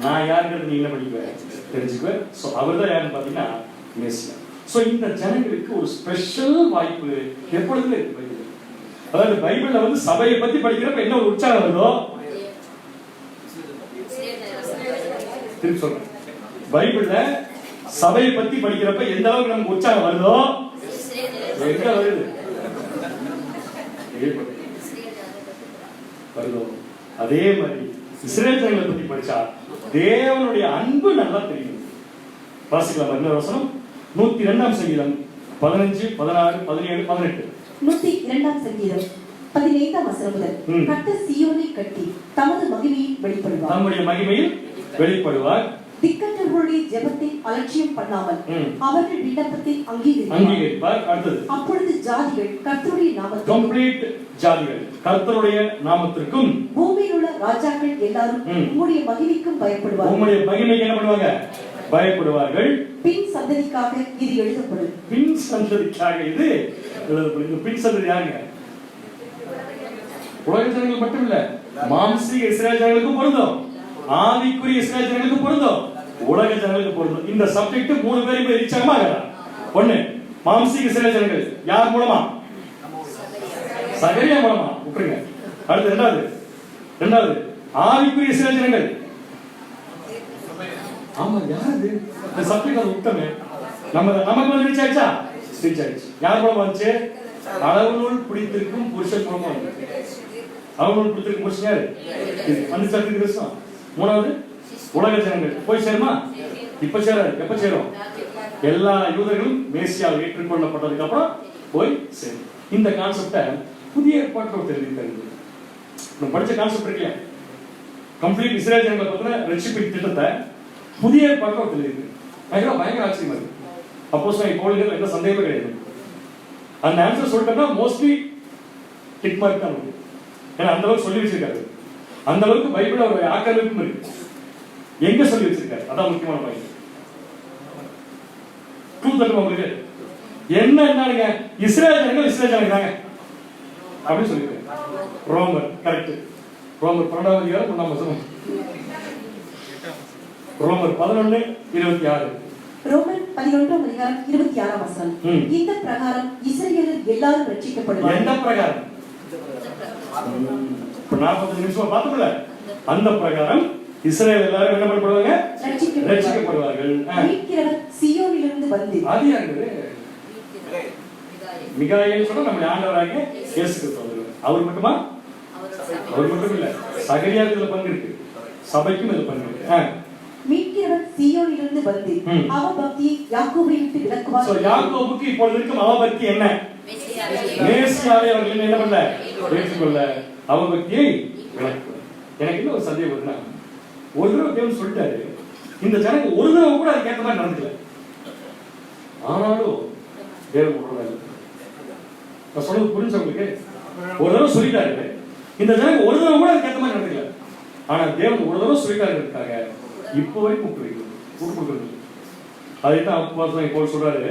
நான் யாருங்கிறது நீ என்ன பண்ணிக்குவேன், தெரிஞ்சுக்குவேன். ஸோ அவர் தான் யாருன்னு பார்த்தீங்கன்னா மேசியா. ஸோ இந்த ஜனங்களுக்கு ஒரு ஸ்பெஷல் வாய்ப்பு எப்பொழுதுமே இருக்கு பைபிள். அதாவது பைபிள்ல சபையை பத்தி படிக்கிறப்ப என்ன ஒரு உற்சாகம் வருதோ, திருப்பி சொல்றேன், பைபிள்ல சபையை பத்தி படிக்கிறப்ப எந்த அளவுக்கு நமக்கு உற்சாகம் வருதோ, எங்க வருது வருதோ அதே மாதிரி இஸ்ரேல் ஜனங்களை பத்தி படிச்சா தேவனுடைய அன்பு நல்லா தெரியும். வாசிக்கலாம். இன்னொரு வசனம் 102ஆம் சங்கீதம் 15, 16, 17, 18. 102ஆம் சங்கீதம் 15ஆம் வசனம் முதல். கர்த்தர் சீயோனை கட்டி தமது மகிமையில் வெளிப்படுவார். தம்முடைய மகிமையில் வெளிப்படுவார். திக்கற்றவர்களுடைய ஜெபத்தை அலட்சியம் பண்ணாமல் அவர்கள் விண்ணப்பத்தை அங்கீகரிப்பார். அடுத்தது, அப்பொழுது ஜாதிகள் கர்த்தருடைய நாமத்திற்கும், கம்ப்ளீட் ஜாதிகள் கர்த்தருடைய நாமத்திற்கும், பூமியில் உள்ள ராஜாக்கள் எல்லாரும் உம்முடைய மகிமைக்கும் பயப்படுவார்கள். உம்முடைய மகிமைக்கு என்ன பண்ணுவாங்க? பயப்படுவார்கள். பின் சந்ததிக்காக இது எழுதப்படும். பின் சந்ததிக்காக இது எழுதப்படும். பின் சந்ததி யாருங்க? உலக ஜனங்கள் மட்டும் இல்ல, மாம்சீக இஸ்ரேல் ஜனங்களுக்கும் பொருந்தும், ஆவிக்குரிய இஸ்ரேல் ஜனங்களுக்கு பொருந்தும், உலக ஜனங்களுக்கு பொருந்தும். இந்த சப்ஜெக்ட் 3 பேரும் ரீச்சாகமா இருக்கலாம். ஒண்ணு, மாம்சீக இஸ்ரேல் ஜனங்கள் யார் மூலமா? சகரியா மூலமா. விட்டுருங்க. அடுத்து இரண்டாவது ஆவிக்குரிய இஸ்ரேல் ஜனங்கள். ஆமா, யாரு இந்த சப்ஜெக்ட்? அது விட்டமே. நமக்கு ரீச் ஆயிடுச்சா? ரீச் ஆயிடுச்சு. யார் மூலமா வந்துச்சு? அளவுநூல் பிடித்திருக்கும் புருஷன் மூலமா வந்து. அளவுநூல் பிடித்திருக்கும் புருஷன் யாரு? வந்து சத்துக்கு கிறிஸ்தவம். மூணாவது உலக ஜனங்கள் போய் சேருமா? இப்ப சேராது. எப்ப சேரும்? எல்லா யூதர்களும் மேசியாவை ஏற்றுக்கொள்ளப்பட்டதுக்கு அப்புறம் போய் சேரும். இந்த கான்செப்ட புதிய ஏற்பாட்டில் தெரிவிக்கிறது. நம்ம படிச்ச கான்செப்ட் இல்லையா, கம்ப்ளீட் இஸ்ரேல் ஜனங்களை பத்தின ரட்சிப்பின் திட்டத்தை புதிய ஏற்பாட்டில் தெரிவிக்கிறது. பயங்கர ஆச்சரியமா இருக்கு. அப்போஸ்தலனாகிய பவுலுக்கு எந்த சந்தேகமே கிடையாது. அந்த ஆன்சர் சொல்லிட்டோம்னா மோஸ்ட்லி டிக் மார்க் தான் இருக்கு. ஏன்னா அந்த அளவுக்கு சொல்லி வச்சிருக்காரு. அந்த அளவுக்கு பைபிள் அவருடைய ஆக்கிரமிப்பும் இருக்கு. எங்க சொல்லி வச்சிருக்காரு அதான் முக்கியமான பாயிண்ட். ட்ரூத் தெரியுமா உங்களுக்கு? என்னங்க இஸ்ரேல் ஜனங்க தாங்க அப்படின்னு சொல்லிருக்காரு. ரோமர் கரெக்ட். ரோமர் 12வது அதிகாரம் 1ஆம் வசனம். ரோமர் 11:26. ரோமர் 11ஆம் அதிகாரம் 26ஆம் வசனம். இந்த பிரகாரம் இஸ்ரவேலர் எல்லாரும் ரட்சிக்கப்படுவார்கள். எந்த பிரகாரம்? 40 நிமிஷம் பார்த்தோம்ல, அந்த பிரகாரம் இஸ்ரவேல் எல்லாரும் என்ன பண்ணப்படுவாங்க? ரட்சிக்கப்படுவார்கள். மீட்கிறவர் சீயோனிலிருந்து வந்து. அது யாரு? மிகாயேல் சொன்னா நம்ம ஆண்டவராகிய இயேசு கிறிஸ்து. அவர் மட்டுமா? அவர் மட்டும் இல்ல, சகரியாவுக்கு இதுல பங்கு இருக்கு, சபைக்கும் இதுல பங்கு இருக்கு. மீட்கிறவர் சீயோனிலிருந்து வந்து அவபக்தியை யாக்கோபை விட்டு விலக்குவார். சோ யாக்கோபுக்கு இப்பொழுது இருக்கும் அவபக்தி என்ன? மேசியாவை அவர்கள் என்ன பண்ணல? ஏற்றுக்கொள்ள அவபக்தியை விலக்குவார். எனக்கு இன்னும் ஒரு சந்தேகம் வருதுன்னா, ஒரு தடவை தேவன் சொல்லிட்டாரு, இந்த ஜனங்க ஒரு தடவை கூட அதுக்கு ஏற்ற மாதிரி நடந்துக்கல. ஆனாலும் தேவன் விடுறதா? நான் சொல்றது புரிஞ்சு உங்களுக்கு? ஒரு தடவை சொல்லிட்டாரு, இந்த ஜனங்க ஒரு தடவை கூட அதுக்கு ஏற்ற மாதிரி நடந்துக்கல. ஆனா தேவன் ஒரு தடவை சொல்லிட்டாருக்காக இப்போ வரைக்கும் கொடுக்குறது. அதைத்தான் அப்போஸ்தலன் பவுல் சொல்றாரு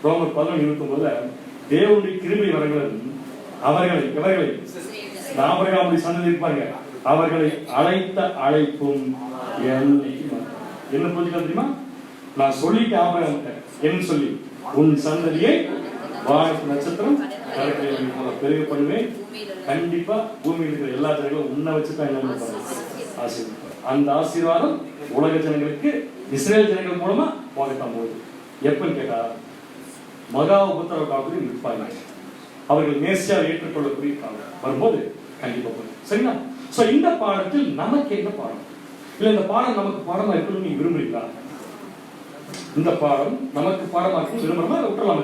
ரோமர் 11:29. தேவனுடைய கிருபை வரங்கள் அவர்களை எவர்களை ஆபிரகாமுடைய சந்ததி இருப்பாங்க, அவர்களை அழைத்த அழைப்பும் என்ன புரிஞ்சுக்க தெரியுமா? நான் சொல்லிட்டேன் ஆபிரகாம் என்ன சொல்லி, உன் சந்ததியை வானத்து நட்சத்திரம் கடற்கரை போல பெருக பண்ணுவேன். கண்டிப்பா பூமியில் இருக்கிற எல்லா ஜனங்களும் உன்னை வச்சுதான் என்ன ஆசீர்வாதம். அந்த ஆசீர்வாதம் உலக ஜனங்களுக்கு இஸ்ரேல் ஜனங்கள் மூலமா போகத்தான் போகுது. எப்பன்னு கேட்டா, மகா உபத்திரவ காலத்தில் இருப்பாங்க, அவர்கள் மேசியாவை ஏற்றுக்கொள்ளக்கூடிய காலம் வரும்போது கண்டிப்பா போகுது. சரிங்களா? சோ இந்த பாடத்தில் நமக்கு என்ன பாடம்? இல்ல இந்த பாடம் நமக்கு பாடமா இருக்கணும்னு நீங்க விரும்புறீங்களா? இந்த பாடம் நமக்கு பாடமா இருக்கும் விரும்புறமா விட்டுறலாம்.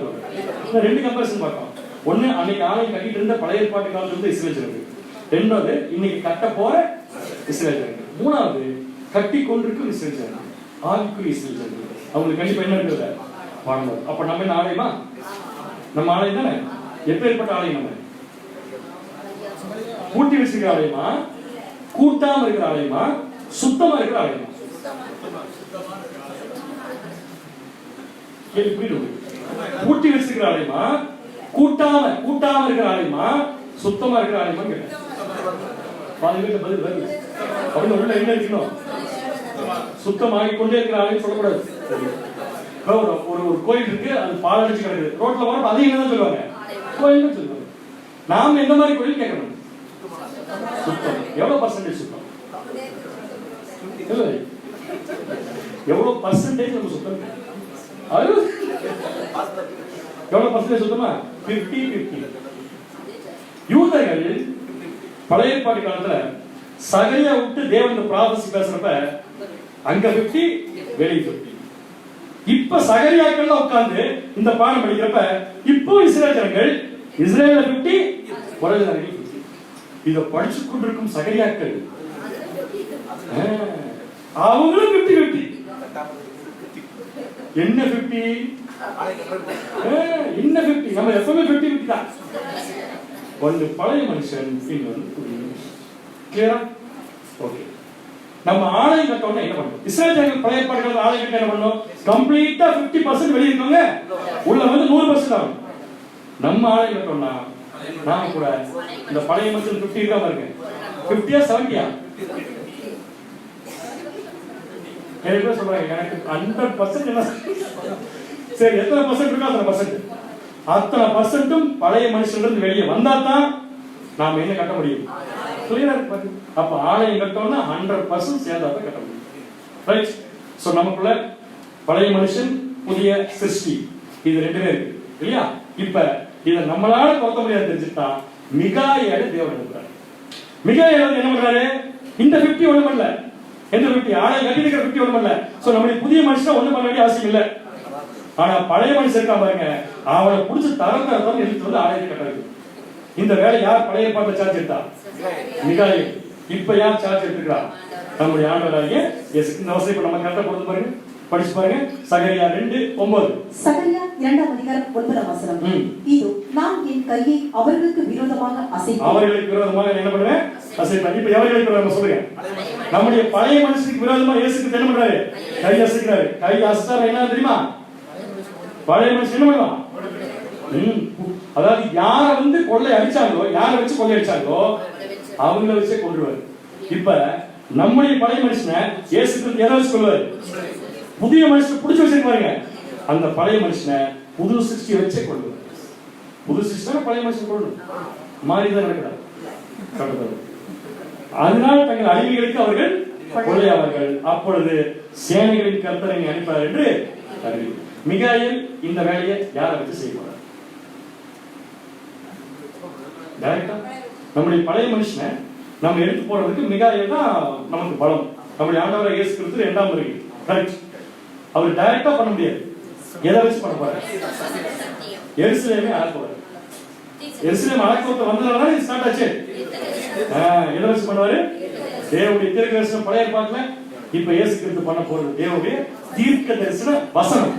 ரெண்டு கம்பேரிசன் பார்க்கலாம். ஒண்ணு, அன்னைக்கு ஆலயம் கட்டிட்டு இருந்த பழைய ஏற்பாட்டு காலத்துல இருந்து இஸ்ரேல் ஜனங்கள். ரெண்டாவது, இன்னைக்கு கட்ட போற இஸ்ரேல் ஜனங்கள். மூணாவது, கட்டி கொண்டிருக்கும் இஸ்ரேல் ஜனங்கள், ஆவிக்குரிய இஸ்ரேல் ஜனங்கள். அவங்களுக்கு கண்டிப்பா என்ன இருக்கிறது? பாடம். அப்ப நம்ம என்ன ஆலயமா? நம்ம ஆலயம் தானே. எப்பேற்பட்ட ஆலயம்? நம்ம கூட்டி வச்சிருக்கிற ஆலயமா, கூட்டாம இருக்கிற ஆலயமா, சுத்தமா இருக்கிற ஆலயமா? கூட்டி வச்சிருக்கிற ஆலயமா, கூட்டாம இருக்கிற ஆலயமா, சுத்தமா இருக்கிற ஆலயமா கேட்டேன். பதில் வருது. அப்படின்னு உள்ள என்ன இருக்கணும்? சுத்தமாகி கொண்டே இருக்கிற ஆலயம் சொல்லக்கூடாது. ஒரு கோயில் இருக்கு, அது பாலடிச்சு கிடக்குது, ரோட்ல போற அதையும் என்னதான் சொல்லுவாங்க? கோயில் சொல்லுவாங்க. நாம எந்த மாதிரி கோயில் கேட்கணும்? சுத்தம். எவ்வளவு பர்சன்டேஜ் சுத்தம்? எவ்வளவு பர்சன்டேஜ் நம்ம சுத்தம்? எவ்வளவு பர்சன்டேஜ் சுத்தமா? 50-50. யூதர்கள் பழைய ஏற்பாட்டு காலத்துல சகரியா விட்டு தேவன் ப்ராபசி பேசுறப்ப அங்க 50, வெளியே 50. இப்ப சகரியாக்கள் உட்கார்ந்து இந்த பாடம் படிக்கிறப்ப இப்போ இஸ்ரேல் ஜனங்கள் இஸ்ரேல்ல 50, உலக ஜனங்கள் 50. இத படிச்சு கொண்டிருக்கும் சகரியாக்கள் அவங்களும் 50-50. என்ன 50? என்ன 50? நம்ம எப்பவுமே 50-50 தான். ஒன்று பழைய மனுஷன், இன்னொன்று புதிய மனுஷன். கிளியரா? ஓகே. நம்ம ஆலயம் கட்டோம்னா என்ன பண்ணணும்? இஸ்ரேல் ஜனங்கள் பழைய ஏற்பாடுகள் ஆலயம் கட்ட என்ன பண்ணணும்? கம்ப்ளீட்டா 50% வெளிய இருக்கவங்க உள்ள வந்து 100% ஆகும். நம்ம ஆலயம் கட்டோம்னா நாம கூட இந்த பழைய மனுஷன் 50 இருக்கா பாருங்க. 50-ஆ 70-ஆ? என்ன சொல்றாங்க? எனக்கு 100% என்ன? சரி, எத்தனை பர்சன்ட் இருக்கோ அத்தனை பர்சன்ட், அத்தனை பர்சன்ட்டும் பழைய மனுஷன்ல இருந்து வெளியே வந்தா தான் நாம என்ன கட்ட முடியும்? கிளியரா இருக்கு. அப்ப ஆலயம் கட்டோம்னா 100% சேர்ந்தா தான் கட்ட முடியும். ரைட்? சோ நமக்குள்ள பழைய மனுஷன், புதிய சிருஷ்டி, இது ரெண்டுமே இருக்கு இல்லையா? இப்ப இத நம்மளால பொறுத்த முடியாது தெரிஞ்சுட்டா மிகாயேல் தேவன் இருக்கிறார். மிகாயேல் என்ன பண்றாரு? இந்த 50 ஒண்ணு பண்ணல. எந்த 50? ஆலயம் கட்டி இருக்கிற 50 ஒண்ணு பண்ணல. சோ நம்மளுடைய புதிய மனுஷன் ஒண்ணு பண்ண வேண்டிய அவசியம் இல்ல. ஆனா பழைய மனுஷன் இருக்கா பாருங்க, அவனை புடிச்சு தரம் எடுத்து வந்து ஆலயத்தை கட்டுறது. இந்த வேலை யார் பழைய ஏற்பாட்டுல சார்ஜ் எடுத்தா? மிகாயேல். இப்ப யார் சார்ஜ் எடுத்துக்கிறா? நம்முடைய ஆண்டவராகிய இயேசு. இந்த அவசியம் இப்ப நம்ம கரெக்டா பொறுத்து பாருங்க. படிச்சு பாருங்க. சகரியா 2:9. சகரியா 2ஆம் அதிகாரம் 9ஆம் வசனம். இதோ நான் என் கையை அவர்களுக்கு விரோதமாக அசைப்பேன். அவர்களுக்கு விரோதமாக என்ன பண்ணுவேன்? அசைப்பேன். இப்ப எவர்களுக்கு விரோதமா சொல்லுங்க? நம்முடைய பழைய மனுஷனுக்கு விரோதமா இயேசுக்கு என்ன பண்றாரு? கை அசைக்கிறாரு. கை அசைச்சா என்ன தெரியுமா? பழைய மனுஷன் என்ன பண்ணுவான்? அதாவது யார வந்து கொள்ளை அடிச்சாங்களோ, யார வச்சு கொள்ளை அடிச்சாங்களோ அவங்கள வச்சே கொள்ளுவாரு. இப்ப நம்முடைய பழைய மனுஷனை இயேசு கிறிஸ்து எதை வச்சு கொள்வாரு? புதிய மனுஷனை புடிச்சு வச்சிருப்பாருங்க. அந்த பழைய மனுஷனை புது சிருஷ்டியை வச்சே கொள்ளுவார். புது சிருஷ்டினா பழைய மனுஷன் கொள்ளணும். மாறிதான் நடக்கிறார். அதனால் தங்கள் அடிமைகளுக்கு அவர்கள் கொள்ளையாவார்கள். அப்பொழுது சேனைகளின் கர்த்தரை அனுப்பார் என்று அறிவி. மிகாயேல் இந்த வேலையை யாரை வச்சு செய்வார்? டைரக்டா நம்முடைய பழைய மனுஷனை நம்ம எடுத்து போறதுக்கு மிகாயேல் தான் நமக்கு பலம். நம்முடைய ஆண்டவராகிய இயேசு கிறிஸ்து 2ஆம் வருகை. கரெக்ட். அவர் டைரக்டா பண்ண முடியாது. எதை வச்சு பண்ண போறாரு? எருசலேமை அழைப்பாரு. எருசலேம் அழைக்கோத்த வந்ததுனால இது ஸ்டார்ட் ஆச்சு. எதை வச்சு பண்ணுவாரு? தேவனுடைய தீர்க்கதரிசனம் பழைய ஏற்பாட்டுல. இப்ப இயேசு கிறிஸ்து பண்ண போறது தேவனுடைய தீர்க்க தரிசன வசனம்.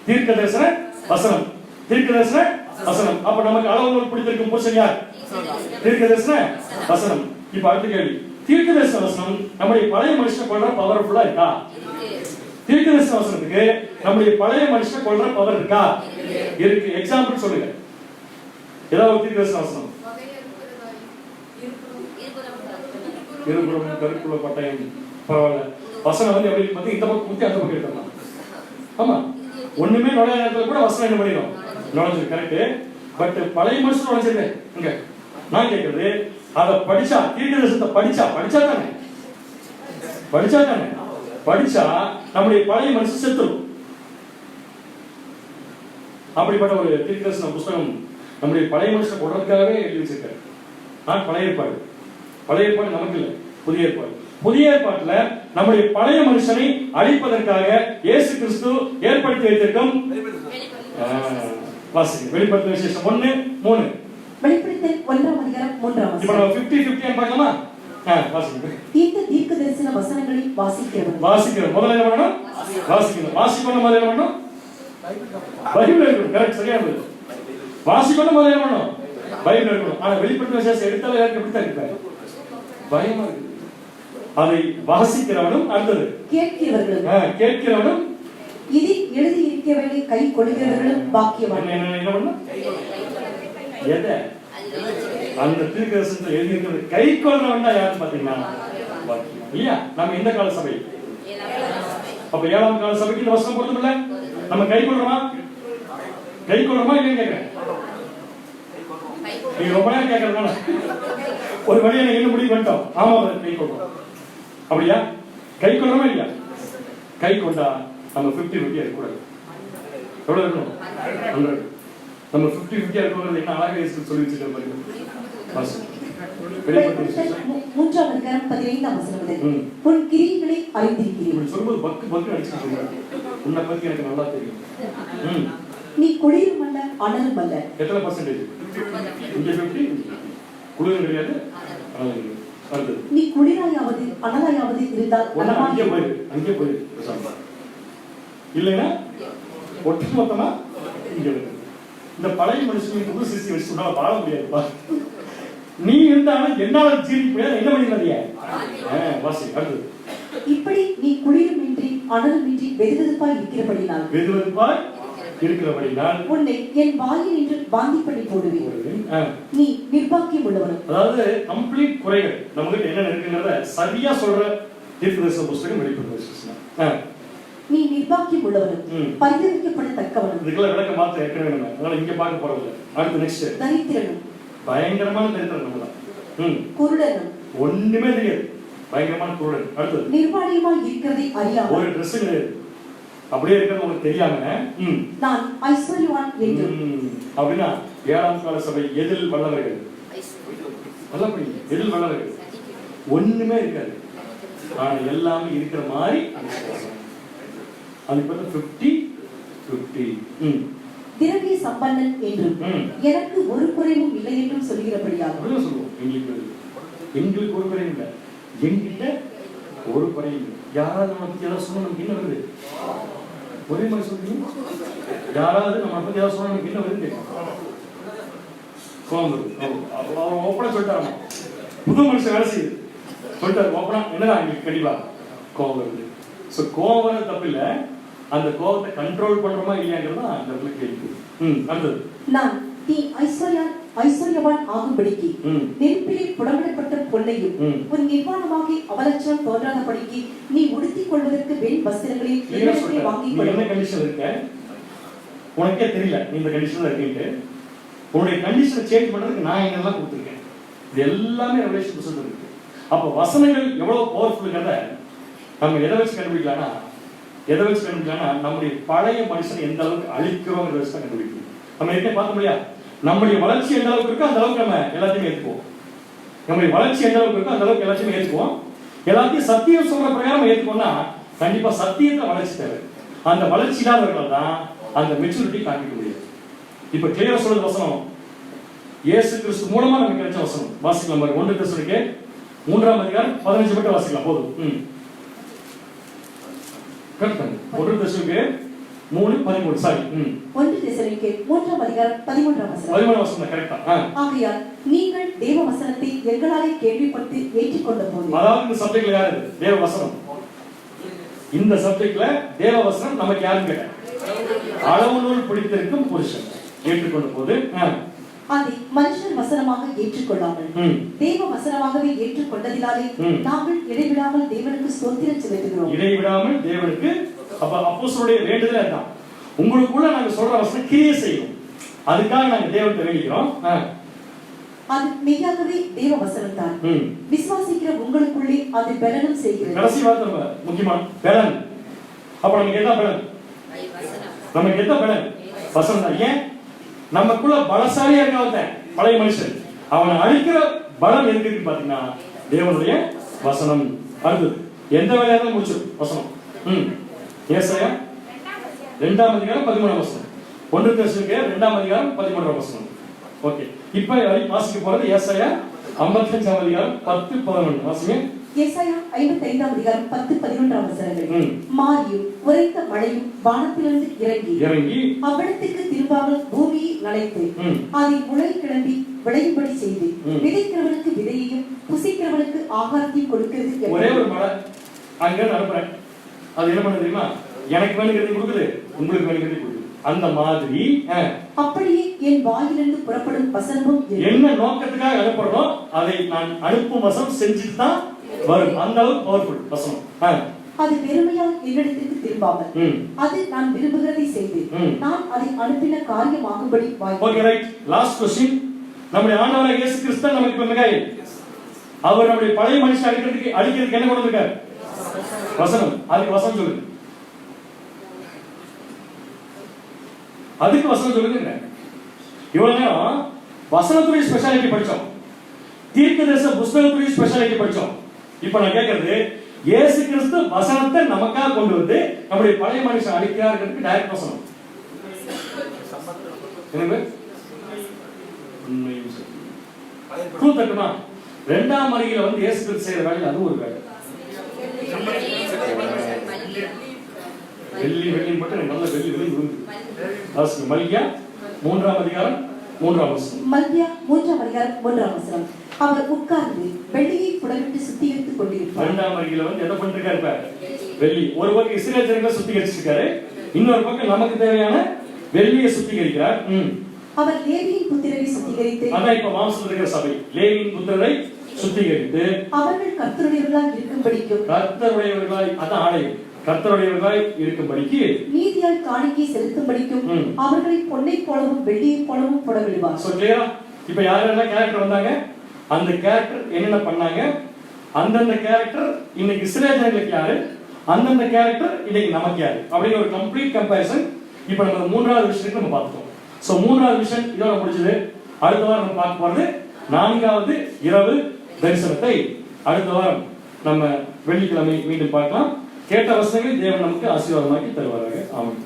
தீர்க்க தரிசன வசனம். தீர்க்க தரிசன வசனம். அப்ப நமக்கு அளவு நூல் பிடித்திருக்கும் புருஷன் யார்? தீர்க்க தரிசன வசனம். இப்ப அடுத்த கேள்வி, தீர்க்க தரிசன வசனம் நம்முடைய பழைய மனுஷனை கொள்ற பவர்ஃபுல்லா இருக்கா? தீர்க்க தரிசன வசனத்துக்கு நம்முடைய பழைய மனுஷனை கொள்ற பவர் இருக்கா? இருக்கு. எக்ஸாம்பிள் சொல்லுங்க. ஏதாவது தீர்க்க தரிசன வசனம். இருபுறம் கருப்புள்ள பட்டயம். பரவாயில்ல. வசனம் வந்து எப்படி பார்த்து இந்த பக்கம் குத்தி அந்த பக்கம் எடுக்கலாம். ஆமா, ஒண்ணுமே நுழைய நேரத்துல கூட வசனம் என்ன பண்ணிடும்? நுழைஞ்சது. கரெக்ட். பட் பழைய மனுஷன் நுழைஞ்சிருக்கேன் இங்க. நான் கேட்கறது, அதை படிச்சா, தீர்க்க தரிசனத்தை படிச்சா தானே படிச்சா நம்முடைய பழைய மனுஷன் செத்துரும். அப்படிப்பட்ட ஒரு தீர்க்க தரிசன புஸ்தகம் நம்முடைய பழைய மனுஷனை கொள்றதுக்காகவே எழுதி வச்சிருக்காரு. பழைய ஏற்பாடு. பழைய ஏற்பாடு நமக்கு இல்லை, புதிய ஏற்பாடு. புதிய ஏற்பாட்டுல நம்முடைய பழைய மனுஷனை அழிப்பதற்காக இயேசு கிறிஸ்து ஏற்படுத்தி வைத்திருக்கும் வாசிங்க. வெளிப்படுத்தின விசேஷம் 1:3. வெளிப்படுத்தல் 1ஆம் அதிகாரம் 3ஆம் வசனம். இப்போ நம்ம 50-50 பார்க்கலாமா? வாசிங்க. இந்த தீர்க்க தரிசன வசனங்களை வாசிக்கிறோம். முதல்ல என்ன பண்ணணும்? வாசிக்கணும். வாசிக்கணும் முதல்ல என்ன பண்ணணும்? பைபிள் எடுக்கணும். கரெக்ட், சரியானது. வாசிக்கணும் முதல்ல என்ன பண்ணணும்? பைபிள் எடுக்கணும். ஆனா வெளிப்படுத்தின விசேஷம் எடுத்தாலே யாருக்கு எப்படி தான் இருப்பாரு? பயமா இருக்கு. அதை வாசிக்கிறவனும் அடுத்தது கேட்கிறவனும் இதில் எழுதி இருக்கிறவர்களை கை கொள்கிறவர்களும் பாக்கியவான்கள். என்ன பண்ணணும்? எதை? அந்த தீர்க்கதரிசனத்தை எழுதி இருக்கிறது கை கொள்றவன் தான் யாருன்னு பாத்தீங்கன்னா இல்லையா? நம்ம எந்த கால சபை? அப்ப 7ஆம் கால சபைக்கு இந்த வசனம் பொருத்தம் இல்ல. நம்ம கை கொள்றோமா இல்லைன்னு கேட்கிறேன். நீங்க ரொம்ப நேரம் கேட்கறதுனால ஒரு வழியை என்ன முடிவு பண்ணிட்டோம். ஆமா, கை கொள்றோம். அப்படியா? கை கொள்றோமா இல்லையா? கை கொண்டா நம்ம 50-50 இருக்கக்கூடாது. எவ்வளவு இருக்கணும்? 100. நம்ம 50-50 இருக்கணும். என்ன அழகா இயேசு சொல்லி வச்சிருக்காரு பாருங்க. மூன்றாம் அதிகாரம் 15ஆம் வசனம். உன் கிரியைகளை அறிந்திருக்கிறேன். இப்படி சொல்லும்போது பக்கு அடிச்சுட்டு சொல்றாரு. உன்னை பத்தி எனக்கு நல்லா தெரியும். நீ குளிரும் அல்ல அனலும் அல்ல. எத்தனை பர்சன்டேஜ்? 50-50. குளிரும் கிடையாது, அனலும் கிடையாது. நீ குளிராயாவது அனலாயாவது இருந்தால் அங்கே போயிரு இல்லைன்னா ஒட்டு மொத்தமா இங்க இருக்கு. இந்த பழைய மனுஷன் புது சிசி வச்சு சொன்னா வாழ முடியாதுப்பா. நீ இருந்தாலும் என்னால ஜீவிக்க முடியாது. என்ன பண்ணிடாதீங்க. வாசி அடுத்து. இப்படி நீ குளிருமின்றி அனலுமின்றி வெதுவெதுப்பாய் இருக்கிறபடினால் உன்னை என் வாயில் நின்று வாந்தி பண்ணி போடுவேன். நீ நிர்பாக்கியம் உள்ளவனும். அதாவது கம்ப்ளீட் குறைகள் நமக்கு என்ன இருக்குங்கிறத சரியா சொல்ற தீர்க்கதரிசன புஸ்தகம் வெளிப்படுத்தின விசேஷம். நீ நிர்பாக்கியம் உள்ளவனும் பரிதவிக்கப்படத்தக்கவனும். இதுக்குள்ள விளக்க மாத்த ஏற்கனவே நம்ம அதனால இங்க பார்க்க போறது. அடுத்து நெக்ஸ்ட். தரித்திரனும். பயங்கரமான தரித்திரம் நம்மதான். குருடனும். ஒண்ணுமே தெரியாது. பயங்கரமான குருடன். அடுத்து. நிர்வாணியமாய் இருக்கிறதை அறியாமல். ஒரு Dress கிடையாது. அப்படியே இருக்கிறது உங்களுக்கு தெரியாம நான் ஐஸ்வர்யவான் என்று. அப்படின்னா 7ஆம் கால சபை எதில் வல்லவர்கள்? எதில் வல்லவர்கள்? ஒண்ணுமே இருக்காது. ஆனா எல்லாமே இருக்கிற மாதிரி அதுக்கு 50-50. திரவிய சம்பன்னன் என்றும் எனக்கு ஒரு குறைவும் இல்லை என்றும் சொல்கிறபடியாக சொல்லுவோம். எங்களுக்கு ஒரு குறைவும் இல்லை. என்கிட்ட ஒரு குறையும் இல்லை. யாராவது நம்ம பத்தி ஏதாவது சொன்னா நமக்கு என்ன வருது? ஒரே மாதிரி சொல்றீங்க. யாராவது நம்ம பத்தி ஏதாவது சொன்னா நமக்கு என்ன வருது? கோபம் வருது. அவர் ஓப்பனா சொல்லிட்டாரு, புது மனுஷன் வேலை செய்யுது சொல்லிட்டாரு ஓப்பனா, என்னதான் எங்களுக்கு கண்டிப்பா கோபம் வருது. ஸோ கோபம் வர தப்பு இல்லை, அந்த கோபத்தை கண்ட்ரோல் பண்றோமா இல்லையாங்கிறது தான் அந்த இடத்துல கேள்வி. அடுத்தது, நான் நீ ஐஸ்வர்யவான் ஆகும்படிக்கு நெருப்பிலே புடமிடப்பட்ட பொன்னையும் ஒரு நிர்வாணமாகி அவலட்சணம் தோன்றாதபடிக்கு நீ உடுத்திக் கொள்வதற்கு வெண் வஸ்திரங்களை வாங்கி என்ன கண்டிஷன் இருக்க உனக்கே தெரியல, நீ இந்த கண்டிஷன்ல இருக்கீங்க. உன்னுடைய கண்டிஷனை சேஞ்ச் பண்றதுக்கு நான் என்னெல்லாம் கொடுத்துருக்கேன், இது எல்லாமே ரெவலேஷன் புத்தகத்துல இருக்கு. அப்ப வசனங்கள் எவ்வளவு பவர்ஃபுல்ங்கிறத நம்ம எதை வச்சு கண்டுபிடிக்கலாம்னா நம்முடைய பழைய மனுஷனை எந்த அளவுக்கு அழிக்கிறோங்கிறத வச்சு தான் கண்டுபிடிக்கணும். நம்ம ஏற்கனவே பார்க்க முடியாது, நம்முடைய வளர்ச்சி எந்த அளவுக்கு இருக்கோ அந்த அளவுக்கு நம்ம எல்லாத்தையுமே ஏற்றுக்குவோம். நம்முடைய வளர்ச்சி எந்த அளவுக்கு இருக்கோ அந்த அளவுக்கு எல்லாத்தையுமே ஏற்றுக்குவோம். எல்லாத்தையும் சத்தியம் சொல்ற பிரகாரம் ஏற்றுக்கோம்னா கண்டிப்பா சத்தியத்துல வளர்ச்சி தேவை. அந்த வளர்ச்சி இல்லாதவர்கள் தான் அந்த மெச்சூரிட்டி காண்பிக்க முடியாது. இப்ப கிளியரா சொல்றது வசனம் இயேசு கிறிஸ்து மூலமா நமக்கு கிடைச்ச வசனம். வாசிக்கலாம் பாருங்க, 1 தெசலோனிக்கே 3ஆம் அதிகாரம் 15 மட்டும் வாசிக்கலாம் போதும். கரெக்ட். 1 தெசலோனிக்கே 3:13 சாரி 1 தெசலோனிக்கே 3ஆம் அதிகாரம் 13ஆம் வசனம் கரெக்ட்டா? ஆகையால் நீங்கள் தேவ வசனத்தை எங்களாலே கேள்விப்பட்டு ஏற்றுக்கொண்ட போது, அதாவது இந்த சப்ஜெக்ட்ல யாரு தேவ வசனம், இந்த சப்ஜெக்ட்ல தேவ வசனம் நமக்கு யாருன்னு கேட்டேன், அளவு நூல் பிடித்திருக்கும் புருஷன் ஏற்றுக்கொண்ட போது அதை மனுஷர் வசனமாக ஏற்றுக்கொள்ளாமல் தேவ வசனமாகவே ஏற்றுக்கொண்டதினாலே நாங்கள் இடைவிடாமல் தேவனுக்கு ஸ்தோத்திரம் செலுத்துகிறோம். இடைவிடாமல் தேவனுக்கு, அப்ப அப்போஸ்தலருடைய வேண்டுதல் அதுதான், உங்களுக்குள்ள நாங்க சொல்ற வசனம் கிரியை செய்யும், அதுக்காக நாங்க தேவனை வேண்டிக்கிறோம். அது மெய்யாகவே தேவ வசனம் தான், விசுவாசிக்கிற உங்களுக்குள்ளே அது பலனும் செய்கிறது. கடைசி வார்த்தை முக்கியமான பலன். அப்ப நமக்கு என்ன பலன்? நமக்கு என்ன பலன்? வசனம் தான். ஏன் நமக்குள்ள பலசாலியா இருக்காத பழைய மனுஷன், அவனை அழிக்கிற பலம் எதுக்கு இருக்கு பாத்தீங்கன்னா தேவனுடைய வசனம். அடுத்தது எந்த வேலையா தான் முடிச்சு வசனம். ஏசாயா 2ஆம் அதிகாரம் 13ஆம் வசனம், 1 தெசலோனிக்கே 2ஆம் அதிகாரம் 13ஆம் வசனம். ஓகே, இப்ப வாசிக்க போறது ஏசாயா 55ஆம் அதிகாரம் 10-11 வாசிங்க. ஏசாயா 55ஆம் அதிகாரம் 10-11 வசனங்கள். மாரியும் உரைத்த மழையும் வானத்திலிருந்து இறங்கி அவ்விடத்துக்கு திரும்பாமல் பூமியை நனைத்து அதை முளை கிளம்பி விளையும்படி செய்து விதைக்கிறவனுக்கு விதையையும் புசிக்கிறவனுக்கு ஆகாரத்தையும் கொடுக்கிறது. ஒரே ஒரு மழை அங்க அனுப்புறேன், அது என்ன பண்ண தெரியுமா, எனக்கு வேணுங்கிறது கொடுக்குது, உங்களுக்கு வேணுங்கிறது கொடுக்குது. அந்த மாதிரி அப்படியே என் வாயிலிருந்து புறப்படும் வசனமும் என்ன நோக்கத்துக்காக அனுப்புறனோ அதை நான் அனுப்பும் வசனம் செஞ்சுட்டு தான் வரும். அந்த அளவுக்கு பவர்ஃபுல் வசனம். அது வெறுமையால் என்னிடத்திற்கு திரும்பாமல் அது நான் விரும்புகிறதை செய்து நான் அதை அனுப்பின காரியமாகும்படி வாய். Okay right. Last question. நம்முடைய ஆண்டவராகிய இயேசு கிறிஸ்து நமக்கு இப்ப மிகாயில், அவர் நம்முடைய பழைய மனுஷனை அழிக்கிறதுக்கு என்ன கொண்டு வந்திருக்கார்? வசனம். அதுக்கு வசனம் சொல்லுங்க, அதுக்கு வசனம் சொல்லுங்க. இவ்வளவு நேரம் வசனத்துடைய ஸ்பெஷாலிட்டி படிச்சோம், தீர்க்கதரிசன புத்தகத்துடைய ஸ்பெஷாலிட்டி படிச்சோம். இப்ப நான் கேட்கறது, இயேசு கிறிஸ்து வசனத்தை நமக்காக கொண்டு வந்து நம்முடைய பழைய மனுஷன் அழிக்கிறாருக்கு டைரக்ட் வசனம். என்னங்க உண்மையும் சரி ட்ரூத் தட்டுமா? 2ஆம் வருகையில வந்து இயேசு கிறிஸ்து செய்யற வேலை அது ஒரு வேலை. வெள்ளி மட்டும் நல்ல வெள்ளி விழுந்து மல்கியா 3ஆம் அதிகாரம் 3ஆம் வசனம். மல்கியா 3ஆம் அதிகாரம் 3ஆம் வசனம். அவர் உட்கார்ந்து வெள்ளியை புடமிட்டு சுத்திகரித்துக் கொண்டிருப்பார். 2ஆம் வருகையில வந்து என்ன பண்ணிருக்காரு பாரு, வெள்ளி. ஒரு பக்கம் இஸ்ரேல் ஜனங்களை சுத்திகரிச்சிருக்காரு, இன்னொரு பக்கம் நமக்கு தேவையான வெள்ளியை சுத்திகரிக்கிறார். அவர் லேவியின் புத்திரரை சுத்திகரித்து, அதான் இப்ப மாம்சத்தில் இருக்கிற சபை, லேவியின் புத்திரரை சுத்திகரித்து அவர்கள் கர்த்தருடையவர்களாய் இருக்கும்படிக்கும், கர்த்தருடையவர்களாய் அதான் ஆலயம் கர்த்தருடையவர்களாய் இருக்கும்படிக்கு நீதியாய் காணிக்கை செலுத்தும்படிக்கும் அவர்களை பொன்னை போலவும் வெள்ளியை போலவும் புடமிடுவார். சோ கிளியரா? இப்ப யாரெல்லாம் கேரக்டர் வந்தாங்க, அந்த கேரக்டர் என்னென்ன பண்ணாங்க, அந்தந்த கேரக்டர் இன்னைக்கு இஸ்ரேல் ஜனங்களுக்கு யாரு, அந்தந்த கேரக்டர் இன்னைக்கு நமக்கு யாரு அப்படிங்கிற ஒரு கம்ப்ளீட் கம்பேரிசன் இப்ப நம்ம 3வது விஷயத்துக்கு நம்ம பார்த்தோம். சோ 3வது விஷயம் இதோட முடிஞ்சது. அடுத்த வாரம் நம்ம பார்க்க போறது 4வது இரவு தரிசனத்தை. அடுத்த வாரம் நம்ம வெள்ளிக்கிழமை மீண்டும் பார்க்கலாம். கேட்ட வசனங்களை தேவன் நமக்கு ஆசீர்வாதமாக்கி தருவார்கள். ஆமென்.